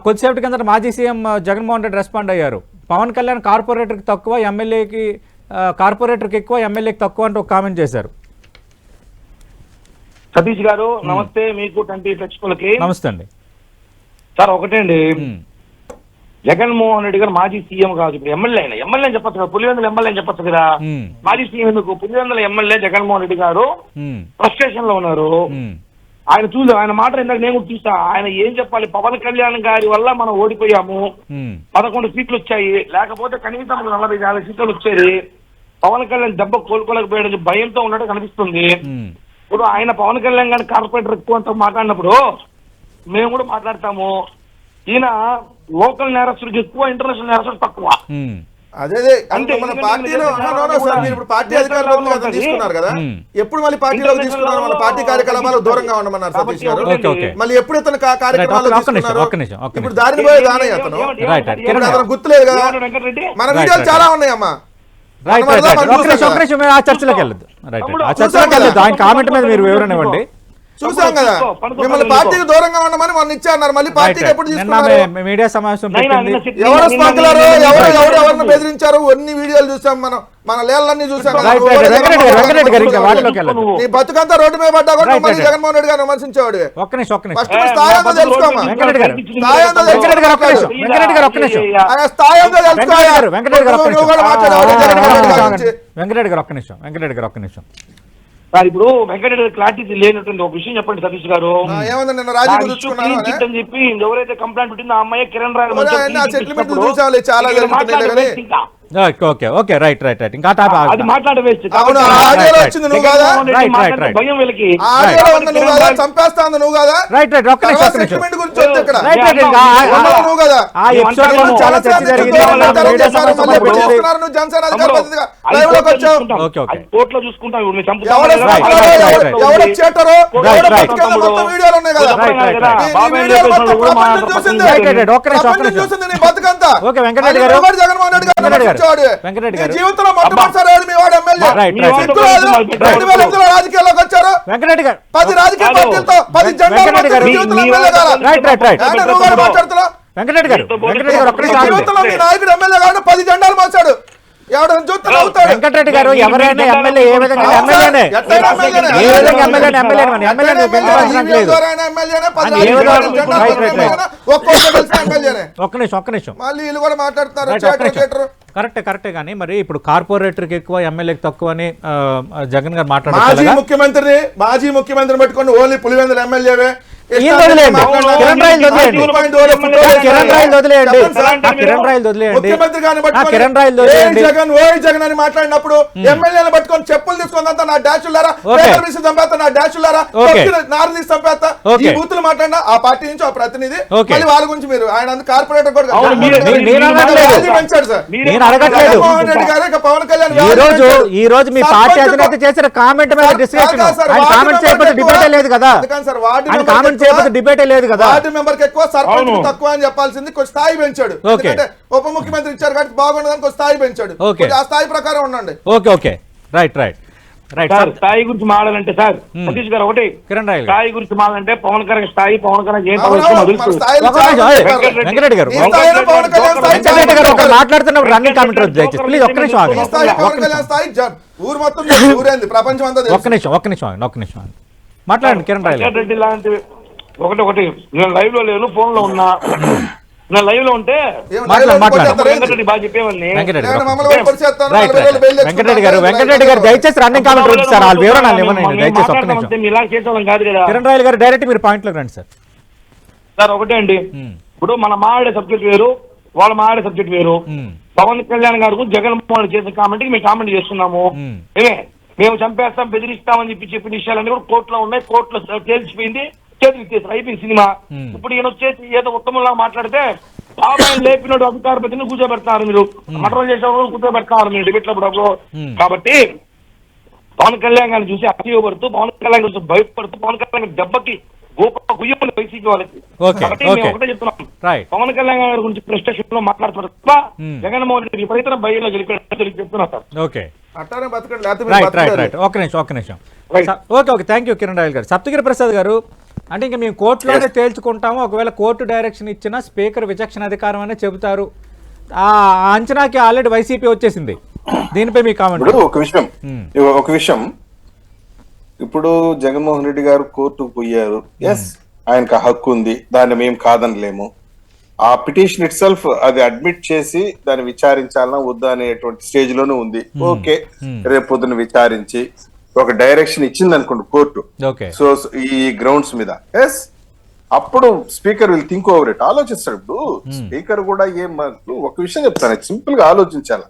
S1: కొద్దిసేపటి కిందట మాజీ సీఎం జగన్మోహన్ రెడ్డి రెస్పాండ్ అయ్యారు. పవన్ కళ్యాణ్ కార్పొరేటర్కి తక్కువ కార్పొరేటర్కి ఎక్కువ ఎమ్మెల్యేకి తక్కువ అంటూ ఒక కామెంట్ చేశారు.
S6: సతీష్ గారు నమస్తే. మీకు 20 ప్రేక్షకులకి
S1: నమస్తే అండి.
S6: సార్ ఒకటే అండి, జగన్మోహన్ రెడ్డి గారు మాజీ సీఎం కాదు, ఇప్పుడు ఎమ్మెల్యే చెప్పచ్చు కదా, పులివెందుల ఎమ్మెల్యే చెప్పచ్చు కదా. మాజీ సీఎం ఎందుకు? పులివెందుల ఎమ్మెల్యే జగన్మోహన్ రెడ్డి గారు ఫ్రస్ట్రేషన్ లో ఉన్నారు. ఆయన మాట ఇందాక నేను కూడా చూసా. ఆయన ఏం చెప్పాలి, పవన్ కళ్యాణ్ గారి వల్ల మనం ఓడిపోయాము, 11 సీట్లు వచ్చాయి, లేకపోతే కనీసం 40-50 సీట్లు వచ్చేది. పవన్ కళ్యాణ్ దెబ్బ కోలుకోలేకపోయాడు, భయంతో ఉన్నట్టు కనిపిస్తుంది. ఇప్పుడు ఆయన పవన్ కళ్యాణ్ గారిని కార్పొరేటర్ ఎక్కువ అంతా మాట్లాడినప్పుడు మేము కూడా మాట్లాడతాము. ఈయన లోకల్ నేరస్తుడికి ఎక్కువ, ఇంటర్నేషనల్ నేరస్తుడు తక్కువ.
S5: అదే అంటే మన పార్టీలో ఇప్పుడు పార్టీ అధికారంలో తీసుకున్నారు కదా, ఎప్పుడు మళ్ళీ పార్టీలోకి తీసుకున్నారు, మన పార్టీ కార్యకలాపాలకు దూరంగా ఉండమన్నారు సతీష్ గారు. మళ్ళీ ఎప్పుడు ఇతను కార్యక్రమాలు ఇప్పుడు దారిని పోయే దానయ్య అతను గుర్తులేదు కదా. మన వీడియోలు చాలా ఉన్నాయమ్మా.
S1: చర్చలోకి వెళ్ళదు. ఆయన కామెంట్ మీద మీరు వివరణ ఇవ్వండి.
S5: చూసాం కదా మిమ్మల్ని పార్టీకి దూరంగా ఉండమని మొన్న ఇచ్చారు, మళ్ళీ పార్టీకి ఎప్పుడు తీసుకున్నారు?
S1: మీడియా సమావేశం
S5: ఎవరు స్మగ్లరు, ఎవరెవరిని బెదిరించారు, అన్ని వీడియోలు చూసాం మనం, మన లేళ్ళన్నీ చూసాం. నీ బతుకంతా రోడ్డు మీద పడ్డా కూడా మళ్ళీ జగన్మోహన్ రెడ్డి గారు విమర్శించేవాడు. స్థాయి అంతా తెలుసుకోమా, స్థాయి అంతా
S1: వెంకటరెడ్డి గారు ఒక్క నిమిషం.
S6: సార్ ఇప్పుడు వెంకటరెడ్డి గారు క్లారిటీ లేనటువంటి ఒక విషయం చెప్పండి సతీష్ గారు. అని చెప్పి ఎవరైతే కంప్లైంట్ ఉంటుందో ఆ అమ్మాయి కిరణ్ రాయల్ భయం వీళ్ళకి చంపేస్తాను నువ్వు కదా. కోర్టులో చూసుకుంటాం. జీవితంలో మొట్టమొదటిసారి మీ వాడు ఎమ్మెల్యే రాజకీయాల్లోకి వచ్చారు. 10 రాజకీయ పార్టీలతో 10 జెండాలు మాట్లాడుతున్నావు. జీవితంలో మీ నాయకుడు ఎమ్మెల్యే కాబట్టి 10 జెండాలు మార్చాడు.
S5: ఎవడన్నా చూస్తే నవ్వుతాడు.
S1: వెంకటరెడ్డి గారు ఎవరైనా ఎమ్మెల్యే ఏ విధంగా ఎమ్మెల్యేనే
S5: ఎట్లయినా ఎమ్మెల్యేనే.
S1: ఏ విధంగా ఎమ్మెల్యేనే ఎమ్మెల్యే లేదు.
S5: ఎవరైనా ఎమ్మెల్యేనే, 10
S1: అది ఏ విధంగా-
S5: జెండా
S1: రైట్, రైట్,
S5: ఎమ్మెల్యేనే, ఒక్కొక్క గెలిచిన ఎమ్మెల్యేనే.
S1: ఒక్క నిమిషం
S5: మళ్ళీ వీళ్ళు కూడా మాట్లాడుతున్నారు
S1: రైట్, ఒక్క నిమిషం. కరెక్టే కానీ మరి ఇప్పుడు కార్పొరేటర్కి ఎక్కువ ఎమ్మెల్యేకి తక్కువ అని జగన్ గారు
S5: మాజీ
S1: మాట్లాడారు.
S5: ముఖ్యమంత్రిని పెట్టుకుని ఓన్లీ పులివెందుల ఎమ్మెల్యేవే
S1: కిరణ్ రాయలు వదిలేయండి. కిరణ్ రాయలు వదిలేయండి.
S5: జగన్ అని మాట్లాడినప్పుడు ఎమ్మెల్యేలు పట్టుకొని చెప్పులు తీసుకుందంతా నా డాషులారా, చంపేస్తా నా డాషులారా, నారు తీసి చంపేస్తా, ఈ బూతులు మాట్లాడినా ఆ పార్టీ నుంచి ఆ ప్రతినిధి మళ్ళీ వాళ్ళ గురించి మీరు ఆయన కార్పొరేటర్ కూడా పెంచాడు సార్.
S1: నేను అడగట్లేదు.
S5: జగన్మోహన్ రెడ్డి గారు ఇక పవన్ కళ్యాణ్
S1: ఈ రోజు మీ పార్టీ అధినేత చేసిన కామెంట్ మీద డిస్కషన్, ఆయన కామెంట్ చేయకపోతే డిబేటే లేదు కదా. ఆయన కామెంట్ చేయకపోతే డిబేటే లేదు కదా.
S5: వార్డు మెంబర్ కి ఎక్కువ, సర్పంచ్ తక్కువ అని చెప్పాల్సింది కొంచెం స్థాయి పెంచాడు. ఎందుకంటే ఉప ముఖ్యమంత్రి ఇచ్చారు కాబట్టి బాగుండదని కొంచెం స్థాయి పెంచాడు. ఆ స్థాయి ప్రకారం ఉండండి.
S1: ఓకే రైట్
S6: సార్ స్థాయి గురించి మాట్లాడాలంటే సార్ సతీష్ గారు ఒకటి
S1: కిరణ్ రాయలు
S6: స్థాయి గురించి మాట్లాడాలంటే పవన్ కళ్యాణ్ స్థాయి, పవన్ కళ్యాణ్ ఏం
S1: వెంకటరెడ్డి గారు ఒక మాట్లాడుతున్నప్పుడు రన్నింగ్ కామెంట్ దయచేసి ప్లీజ్ ఒక్క నిమిషం ఆగండి.
S5: ఊరు మొత్తం ఊరేంది, ప్రపంచం అంతా
S1: ఒక్క నిమిషం మాట్లాడండి కిరణ్ రాయలు.
S6: రెడ్డి లాంటి ఒకటి నేను లైవ్ లో లేను, ఫోన్ లో ఉన్నా. నేను లైవ్ లో ఉంటే వెంకటరెడ్డి బాగా చెప్పేవాళ్ళని.
S1: వెంకటరెడ్డి గారు దయచేసి రన్నింగ్ కామెంట్ సార్, వాళ్ళ వివరణలు ఇవ్వండి దయచేసి ఒక్క నిమిషం.
S6: ఇలా చేసేవాళ్ళం కాదు కదా.
S1: కిరణ్ రాయలు గారు డైరెక్ట్ మీరు పాయింట్ లోకి రండి సార్.
S6: సార్ ఒకటే అండి, ఇప్పుడు మన మాట్లాడే సబ్జెక్ట్ వేరు, వాళ్ళు మాట్లాడే సబ్జెక్ట్ వేరు. పవన్ కళ్యాణ్ గారు జగన్మోహన్ చేసిన కామెంట్ మేము కామెంట్ చేస్తున్నాము. మేము చంపేస్తాం, బెదిరిస్తామని చెప్పిన విషయాలన్నీ కూడా కోర్టులో ఉన్నాయి. కోర్టులో తేల్చిపోయింది, చేతికి చేస్తారు, అయిపోయింది సినిమా. ఇప్పుడు ఈయన వచ్చేసి ఏదో ఉత్తమంలా మాట్లాడితే బాబాయ్ లేపినోడు అధికార ప్రతిని కూర్చోబెడతారు, మీరు మటన్ చేసేవాళ్ళు కూర్చోబెడతారు మీరు డిబేట్లప్పుడు. కాబట్టి పవన్ కళ్యాణ్ గారిని చూసి అసూయపడుతూ, పవన్ కళ్యాణ్ గురించి భయపడుతూ, పవన్ కళ్యాణ్ దెబ్బకి గుయ్యమని వైసీపీ వాళ్ళకి. కాబట్టి మేము ఒకటే చెప్తున్నాం, పవన్ కళ్యాణ్ గారి గురించి ప్రెస్టేషన్ లో మాట్లాడుతున్నారు తప్ప జగన్మోహన్ రెడ్డి విపరీత భయంలో చెప్తున్నా సార్.
S1: ఓకే ఒక్క నిమిషం. Okay thank you Kiran royal గారు. సప్తగిరి ప్రసాద్ గారు, అంటే ఇంకా మేము కోర్టులోనే తేల్చుకుంటాము, ఒకవేళ కోర్టు డైరెక్షన్ ఇచ్చినా స్పీకర్ విచక్షణ అధికారం అనే చెబుతారు, ఆ అంచనాకి ఆల్రెడీ వైసీపీ వచ్చేసింది, దీనిపై మీ కామెంట్.
S4: ఒక విషయం ఇప్పుడు జగన్మోహన్ రెడ్డి గారు కోర్టుకు పోయారు, ఎస్ ఆయనకు హక్కు ఉంది, దాన్ని మేము కాదనలేము. ఆ పిటిషన్ ఇట్ సెల్ఫ్ అది అడ్మిట్ చేసి దాన్ని విచారించాలన్నా వద్దా అనేటువంటి స్టేజ్ లోనే ఉంది. ఓకే, రేపు పొద్దున విచారించి ఒక డైరెక్షన్ ఇచ్చింది అనుకోండి కోర్టు, సో ఈ గ్రౌండ్స్ మీద ఎస్ అప్పుడు speaker will think over it, ఆలోచిస్తాడు. ఇప్పుడు స్పీకర్ కూడా ఒక విషయం చెప్తాను, సింపుల్ గా ఆలోచించాలి.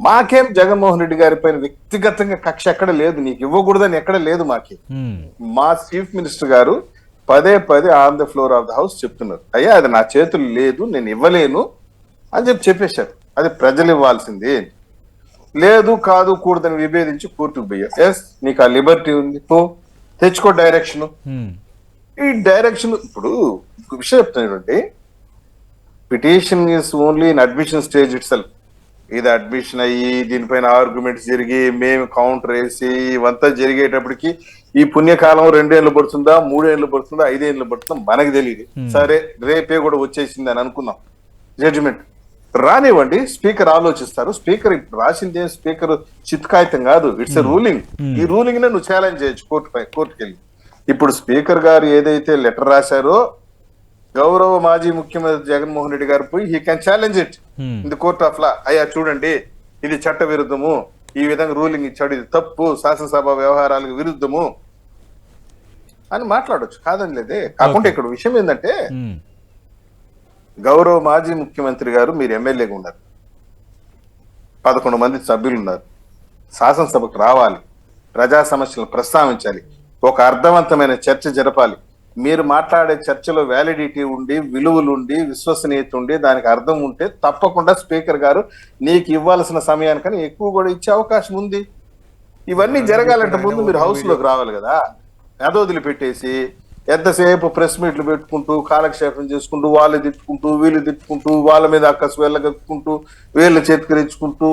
S4: మాకేం జగన్మోహన్ రెడ్డి గారి పైన వ్యక్తిగతంగా కక్ష ఎక్కడ లేదు, నీకు ఇవ్వకూడదని ఎక్కడ లేదు మాకి. మా చీఫ్ మినిస్టర్ గారు పదే on the floor of the house చెప్తున్నారు, అయ్యా అది నా చేతులు లేదు, నేను ఇవ్వలేను అని చెప్పేశారు. అది ప్రజలు ఇవ్వాల్సింది, లేదు కాదు కూడదని విభేదించి కోర్టుకు పోయారు. ఎస్ నీకు ఆ లిబర్టీ ఉంది, తెచ్చుకో డైరెక్షన్. ఈ డైరెక్షన్ ఇప్పుడు విషయం చెప్తున్నానండి, petition is only in admission stage it self. ఇది అడ్మిషన్ అయ్యి దీనిపైన ఆర్గ్యుమెంట్స్ జరిగి మేము కౌంటర్ వేసి ఇవంతా జరిగేటప్పటికి ఈ పుణ్యకాలం 2 ఏళ్ళు పడుతుందా, 3 ఏళ్ళు పడుతుందా, 5 ఏళ్ళు పడుతుందా మనకు తెలియదు. సరే రేపే కూడా వచ్చేసింది అని అనుకున్నాం, జడ్జిమెంట్ రానివ్వండి, స్పీకర్ ఆలోచిస్తారు. స్పీకర్ ఇప్పుడు రాసింది స్పీకర్ చిత్కాయితం కాదు, ఇట్స్ ఎ రూలింగ్. ఈ రూలింగ్ నే నువ్వు ఛాలెంజ్ చేయొచ్చు కోర్టుకి వెళ్ళి. ఇప్పుడు స్పీకర్ గారు ఏదైతే లెటర్ రాశారో గౌరవ మాజీ ముఖ్యమంత్రి జగన్మోహన్ రెడ్డి గారు పోయి he can challenge it in the court of law. అయ్యా చూడండి ఇది చట్ట విరుద్ధము, ఈ విధంగా రూలింగ్ ఇచ్చాడు, ఇది తప్పు, శాసనసభ వ్యవహారాలకు విరుద్ధము అని మాట్లాడొచ్చు, కాదని లేదే. కాకుండా ఇక్కడ విషయం ఏంటంటే గౌరవ మాజీ ముఖ్యమంత్రి గారు మీరు ఎమ్మెల్యేగా ఉన్నారు, 11 మంది సభ్యులు ఉన్నారు, శాసనసభకు రావాలి, ప్రజా సమస్యలను ప్రస్తావించాలి, ఒక అర్థవంతమైన చర్చ జరపాలి. మీరు మాట్లాడే చర్చలో వ్యాలిడిటీ ఉండి, విలువలు ఉండి, విశ్వసనీయత ఉండి, దానికి అర్థం ఉంటే తప్పకుండా స్పీకర్ గారు నీకు ఇవ్వాల్సిన సమయానికని ఎక్కువ కూడా ఇచ్చే అవకాశం ఉంది. ఇవన్నీ జరగాలంటే ముందు మీరు హౌస్ లోకి రావాలి కదా. అదొదిలిపెట్టేసి ఎంతసేపు ప్రెస్ మీట్లు పెట్టుకుంటూ కాలక్షేపం చేసుకుంటూ వాళ్ళు తిట్టుకుంటూ వీళ్ళు తిట్టుకుంటూ వాళ్ళ మీద అక్కసు వెళ్ళగట్టుకుంటూ వీళ్ళు చేతికిరించుకుంటూ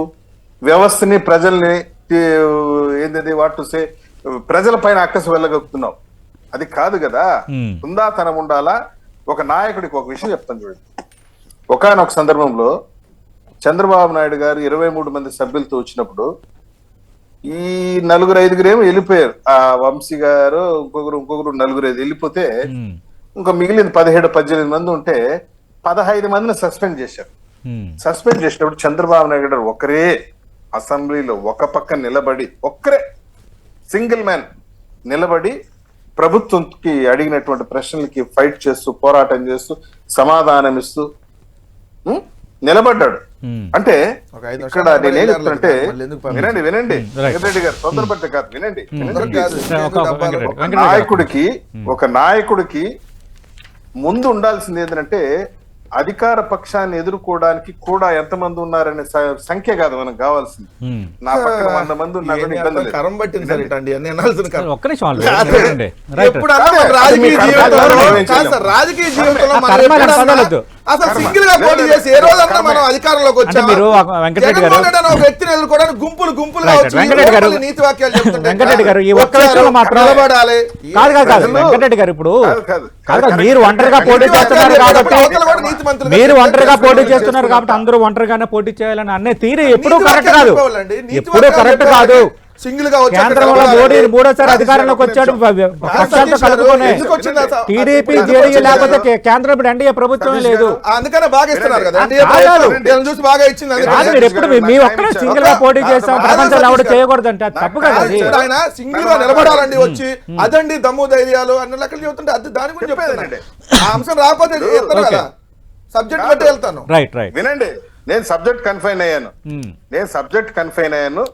S4: వ్యవస్థని ప్రజల్ని ఏంటది వాటుసే ప్రజల పైన అక్కసు వెళ్ళగక్కుతున్నావు. అది కాదు కదా, హుందాతనం ఉండాలా. ఒక నాయకుడికి ఒక విషయం చెప్తాను చూడండి. ఒకానొక సందర్భంలో చంద్రబాబు నాయుడు గారు 23 మంది సభ్యులతో వచ్చినప్పుడు ఈ 4-5 ఏమో వెళ్ళిపోయారు. ఆ వంశీ గారు ఇంకొకరు 4 వెళ్ళిపోతే ఇంకా మిగిలిన 17-18 మంది ఉంటే 15 మందిని సస్పెండ్ చేశారు. సస్పెండ్ చేసినప్పుడు చంద్రబాబు నాయుడు గారు ఒకరే అసెంబ్లీలో ఒక పక్క నిలబడి ఒక్కరే సింగిల్ మ్యాన్ నిలబడి ప్రభుత్వంకి అడిగినటువంటి ప్రశ్నలకి ఫైట్ చేస్తూ పోరాటం చేస్తూ సమాధానం ఇస్తూ నిలబడ్డాడు. అంటే
S5: ఒక 5
S4: ఇక్కడ
S5: నిమిషాలు
S4: నేనేం చెప్తానంటే
S5: మళ్ళీ ఎందుకు పంపించారు?
S4: వినండి
S1: Right.
S4: వెంకటరెడ్డి గారు తొందరపడితే కాదు వినండి.
S1: వెంకటరెడ్డి
S4: ఒక నాయకుడికి ముందు ఉండాల్సింది ఏంటంటే అధికార పక్షాన్ని ఎదుర్కోవడానికి కూడా ఎంతమంది ఉన్నారనే సంఖ్య కాదు మనకు కావాల్సింది. నా పక్కన 100 మంది ఉన్నా కూడా ఇబ్బంది లేదు.
S5: కరం పట్టింది సార్ ఇటండి అన్ని అనాల్సిన కరం.
S1: ఒక్క నిమిషం ఆగు. రైట్
S5: ఎప్పుడన్నా మన రాజకీయ జీవితంలో కాదు సార్, రాజకీయ జీవితంలో మనం
S1: కర్మ
S5: ఎప్పుడన్నా
S1: పదవద్దు.
S5: అసలు సింగిల్ గా పోటీ చేసి ఏ రోజన్నా మనం అధికారంలోకి
S1: అంటే
S5: వచ్చాం.
S1: మీరు వెంకటరెడ్డి గారు
S5: జగన్మోహన్ రెడ్డి అనే ఒక వ్యక్తిని ఎదుర్కోవడానికి గుంపులుగా
S1: Right,
S5: వచ్చి
S1: వెంకటరెడ్డి గారు
S5: లోపలి నీతి వాక్యాలు చెప్తుంటే
S1: వెంకటరెడ్డి గారు ఈ ఒక్క
S5: వచ్చారు,
S1: విషయంలో మాత్రం
S5: నిలబడాలి.
S1: కాదు వెంకటరెడ్డి గారు ఇప్పుడు కాదు మీరు ఒంటరిగా పోటీ
S5: నీతి వాక్యాలు
S1: చేస్తున్నారు కాబట్టి
S5: అవతల కూడా నీతి మంత్రులుగా
S1: మీరు
S5: చెప్పి
S1: ఒంటరిగా పోటీ
S5: చేసుకోవాలి.
S1: చేస్తున్నారు కాబట్టి అందరూ ఒంటరిగానే పోటీ చేయాలని అనే తీరు ఎప్పుడూ
S5: నీతి
S1: కరెక్ట్
S5: వాక్యాలు
S1: కాదు.
S5: చెప్పుకోవాలండి. నీతి
S1: ఎప్పుడూ
S5: వాక్యాలు
S1: కరెక్ట్
S5: చెప్పాలి.
S1: కాదు.
S5: సింగిల్ గా వచ్చి అక్కడ
S1: కేంద్రంలో మోడీ
S5: నిలబడాలి.
S1: మూడోసారి అధికారంలోకి వచ్చాడు పక్షాలతో కలుపుకునే
S5: ఎందుకు వచ్చింది అసలు?
S1: టీడీపీ
S5: ఎందుకు
S1: జేడీ
S5: వచ్చింది?
S1: లేకపోతే కేంద్రం ఇప్పుడు ఎన్డీఏ ప్రభుత్వమే లేదు.
S5: అందుకనే బాగా ఇస్తున్నారు కదా.
S1: కాదు.
S5: వీళ్ళని చూసి బాగా ఇచ్చింది అందుకనే.
S1: కాదు మీరు ఎప్పుడు మీ ఒక్కరే సింగిల్ గా పోటీ చేస్తాం ప్రపంచంలో ఎవరు చేయకూడదంటే అది తప్పు కదా అది.
S5: ఇప్పుడు ఆయన సింగిల్ గా నిలబడాలండి వచ్చి అదండి దమ్ము ధైర్యాలు అన్న లెక్కలు చెబుతుంటే అది దాని గురించి చెప్పేదండి. ఆ అంశం రాకపోతే వెళ్తాను కదా, సబ్జెక్ట్ బట్టి వెళ్తాను.
S1: రైట్
S4: వినండి, నేను సబ్జెక్ట్ కన్ఫైన్ అయ్యాను.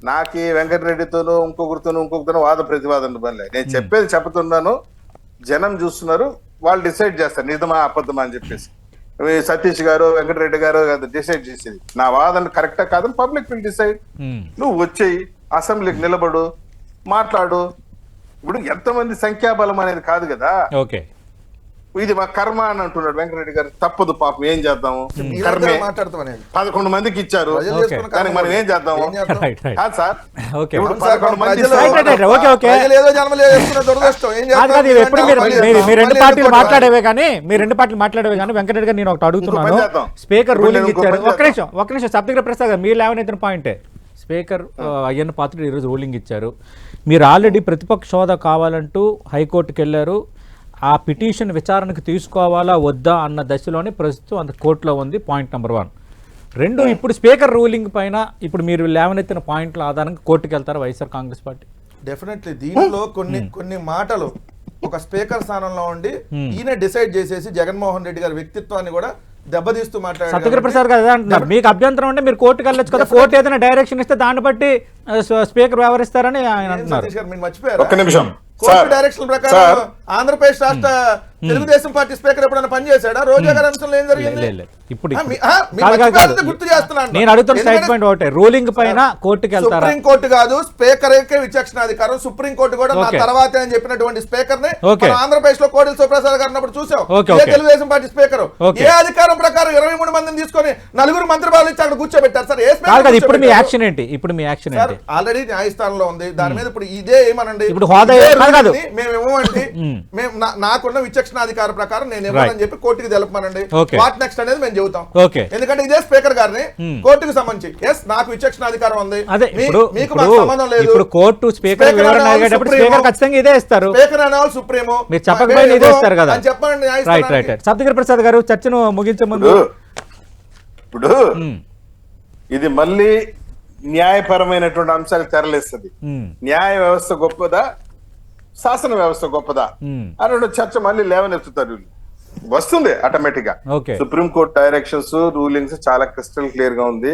S4: నాకు ఈ వెంకటరెడ్డితోనూ ఇంకొకరితోనూ వాద ప్రతివాదన పనిలే. నేను చెప్పేది చెప్తున్నాను, జనం చూస్తున్నారు, వాళ్ళు డిసైడ్ చేస్తారు నిజమా అబద్ధమా అని చెప్పేసి. సతీష్ గారు వెంకటరెడ్డి గారు డిసైడ్ చేసేది. నా వాదన కరెక్టా కాదని పబ్లిక్ విల్ డిసైడ్. నువ్వు వచ్చేయి అసెంబ్లీకి నిలబడు, మాట్లాడు. ఇప్పుడు ఎంతమంది సంఖ్యాబలం అనేది కాదు కదా.
S1: ఓకే
S4: ఇది మా కర్మ అని అంటున్నాడు వెంకటరెడ్డి గారు. తప్పదు పాపం, ఏం చేద్దాము, కర్మే.
S5: మాట్లాడుతామని
S4: 11 మందికి ఇచ్చారు, దానికి మనం ఏం చేద్దాము
S1: రైట్ రైట్
S4: కాదు సార్.
S1: ఓకే
S4: ఇప్పుడు 11 మంది
S1: ఓకే
S5: ఏదో జన్మలు చేసుకున్న దురదృష్టం ఏం
S1: కాదు కాదు ఇవి ఎప్పుడు మీరు
S5: చేస్తాం?
S1: మీ రెండు పార్టీలు మాట్లాడేవే కానీ వెంకటరెడ్డి గారు నేను ఒకటి అడుగుతున్నాను.
S4: పని చేద్దాం.
S1: స్పీకర్
S4: ఇప్పుడు
S1: రూలింగ్
S4: నేను ఇంకో
S1: ఇచ్చారు.
S4: పని
S1: ఒక్క నిమిషం సప్తగిరి ప్రసాద్ గారు మీరు లేవనెత్తిన పాయింటే స్పీకర్ అయ్యన్న పాత్రుడు ఈరోజు రూలింగ్ ఇచ్చారు. మీరు ఆల్రెడీ ప్రతిపక్ష హోదా కావాలంటూ హైకోర్టుకి వెళ్ళారు. ఆ పిటిషన్ విచారణకు తీసుకోవాలా వద్దా అన్న దశలోనే ప్రస్తుతం అంత కోర్టులో ఉంది. Point number 1. 2 ఇప్పుడు స్పీకర్ రూలింగ్ పైన ఇప్పుడు మీరు లేవనెత్తిన పాయింట్ల ఆధారంగా కోర్టుకు వెళ్తారు వైఎస్ఆర్ కాంగ్రెస్ పార్టీ.
S5: డెఫినెట్లీ దీంట్లో కొన్ని మాటలు ఒక స్పీకర్ స్థానంలో ఉండి ఈయన డిసైడ్ చేసేసి జగన్మోహన్ రెడ్డి గారి వ్యక్తిత్వాన్ని కూడా దెబ్బతీస్తూ
S1: సత్యగిరి ప్రసాద్ గారు అదే అంటున్నారు. మీకు అభ్యంతరం ఉంటే మీరు కోర్టుకు వెళ్ళొచ్చు కదా. కోర్టు ఏదైనా డైరెక్షన్ ఇస్తే దాన్ని బట్టి స్పీకర్ వ్యవహరిస్తారని ఆయన అంటున్నారు.
S5: మీరు మర్చిపోయారు
S4: ఒక్క నిమిషం
S5: కోర్టు డైరెక్షన్ ప్రకారం ఆంధ్రప్రదేశ్ రాష్ట్ర తెలుగుదేశం పార్టీ స్పీకర్ ఎప్పుడైనా పనిచేశాడా? రోజా గారి అంశంలో ఏం జరిగింది?
S1: ఇప్పుడు
S5: గుర్తు చేస్తున్నాను.
S1: నేను అడుగుతున్న సైడ్ పాయింట్ ఒకటే, రూలింగ్ పైన కోర్టుకి వెళ్తారా?
S5: సుప్రీం కోర్టు కాదు, స్పీకర్ విచక్షణాధికారం. సుప్రీం కోర్టు కూడా నా తర్వాతే అని చెప్పినటువంటి స్పీకర్ ని ఆంధ్రప్రదేశ్ లో కోడెల శివప్రసాద్ గారు అన్నప్పుడు చూసాం. తెలుగుదేశం పార్టీ స్పీకర్ ఏ అధికారం ప్రకారం 23 మందిని తీసుకొని 4 మంత్రి వాళ్ళు ఇచ్చి అక్కడ కూర్చోబెట్టారు సార్.
S1: ఇప్పుడు మీ యాక్షన్ ఏంటి? ఇప్పుడు మీ యాక్షన్ ఏంటి?
S5: ఆల్రెడీ న్యాయస్థానంలో ఉంది. దాని మీద ఇప్పుడు ఇదే ఏమనండి,
S1: ఇప్పుడు హోదా కాదు
S5: మేము ఇవ్వమండి, మేము నాకున్న విచక్షణాధికార ప్రకారం నేను ఇవ్వాలని చెప్పి కోర్టుకి తెలపమనండి. వాట్ నెక్స్ట్ అనేది మేము చెబుతాం. ఎందుకంటే ఇదే స్పీకర్ గారిని కోర్టుకు సంబంధించి ఎస్ నాకు విచక్షణాధికారం ఉంది, మీకు మాకు సంబంధం లేదు.
S1: ఇప్పుడు కోర్టు స్పీకర్ వివరణ అడిగేటప్పుడు స్పీకర్ ఖచ్చితంగా ఇదే ఇస్తారు.
S5: స్పీకర్ అనేవాళ్ళు సుప్రీమో,
S1: మీరు చెప్పకపోయినా ఇదే ఇస్తారు కదా.
S5: అని చెప్పండి.
S1: Right right right. Saptagiri Prasad గారు చర్చను ముగించే ముందు
S4: ఇప్పుడు ఇది మళ్ళీ న్యాయపరమైనటువంటి అంశాలకు తెరలేస్తుంది. న్యాయ వ్యవస్థ గొప్పదా, శాసన వ్యవస్థ గొప్పదా అని చర్చ మళ్ళీ లేవనెత్తుతారు. వస్తుంది ఆటోమేటిక్ గా. సుప్రీం కోర్టు డైరెక్షన్స్ రూలింగ్స్ చాలా క్రిస్టల్ క్లియర్ గా ఉంది.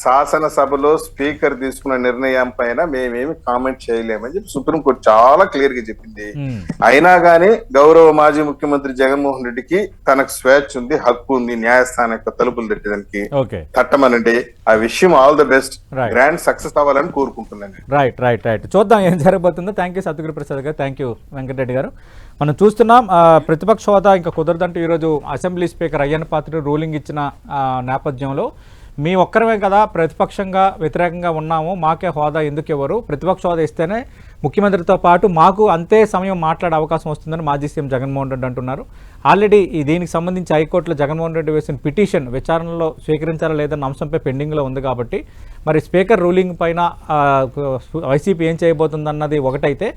S4: శాసనసభలో స్పీకర్ తీసుకున్న నిర్ణయం పైన మేమేమి కామెంట్ చేయలేమని చెప్పి సుప్రీం కోర్టు చాలా క్లియర్ గా చెప్పింది. అయినా గానీ గౌరవ మాజీ ముఖ్యమంత్రి జగన్మోహన్ రెడ్డికి తనకు స్వేచ్ఛ ఉంది, హక్కు ఉంది న్యాయస్థానం యొక్క తలుపులు తట్టడానికి, తట్టమనండి. ఆ విషయం all the best, grand success అవ్వాలని కోరుకుంటున్నాను.
S1: Right right right. చూద్దాం ఏం జరగబోతుందో. థ్యాంక్ యూ సత్యగిరి ప్రసాద్ గారు, థ్యాంక్ యూ వెంకటరెడ్డి గారు. మనం చూస్తున్నాం ప్రతిపక్ష హోదా ఇంకా కుదరదంటూ ఈరోజు assembly speaker Ayyanna Patrudu ruling ఇచ్చిన నేపథ్యంలో మీ ఒక్కరమే కదా ప్రతిపక్షంగా వ్యతిరేకంగా ఉన్నాము, మాకే హోదా ఎందుకు ఇవ్వరు, ప్రతిపక్ష హోదా ఇస్తేనే ముఖ్యమంత్రితో పాటు మాకు అంతే సమయం మాట్లాడే అవకాశం వస్తుందని మాజీ సీఎం జగన్మోహన్ రెడ్డి అంటున్నారు. ఆల్రెడీ దీనికి సంబంధించి హైకోర్టులో జగన్మోహన్ రెడ్డి వేసిన పిటిషన్ విచారణలో స్వీకరించాలా లేదన్న అంశంపై పెండింగ్లో ఉంది కాబట్టి మరి స్పీకర్ రూలింగ్ పైన వైసీపీ ఏం చేయబోతుందన్నది ఒకటైతే,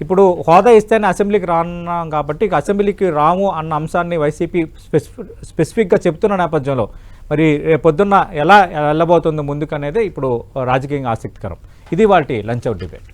S1: ఇప్పుడు హోదా ఇస్తేనే అసెంబ్లీకి రానున్నాం కాబట్టి ఇక అసెంబ్లీకి రాము అన్న అంశాన్ని వైసీపీ స్పెసిఫిక్గా చెప్తున్న నేపథ్యంలో మరి పొద్దున్న ఎలా వెళ్ళబోతుందో ముందుకు అనేది ఇప్పుడు రాజకీయంగా ఆసక్తికరం. ఇది వాటి లంచ్ అవుట్ డిబేట్.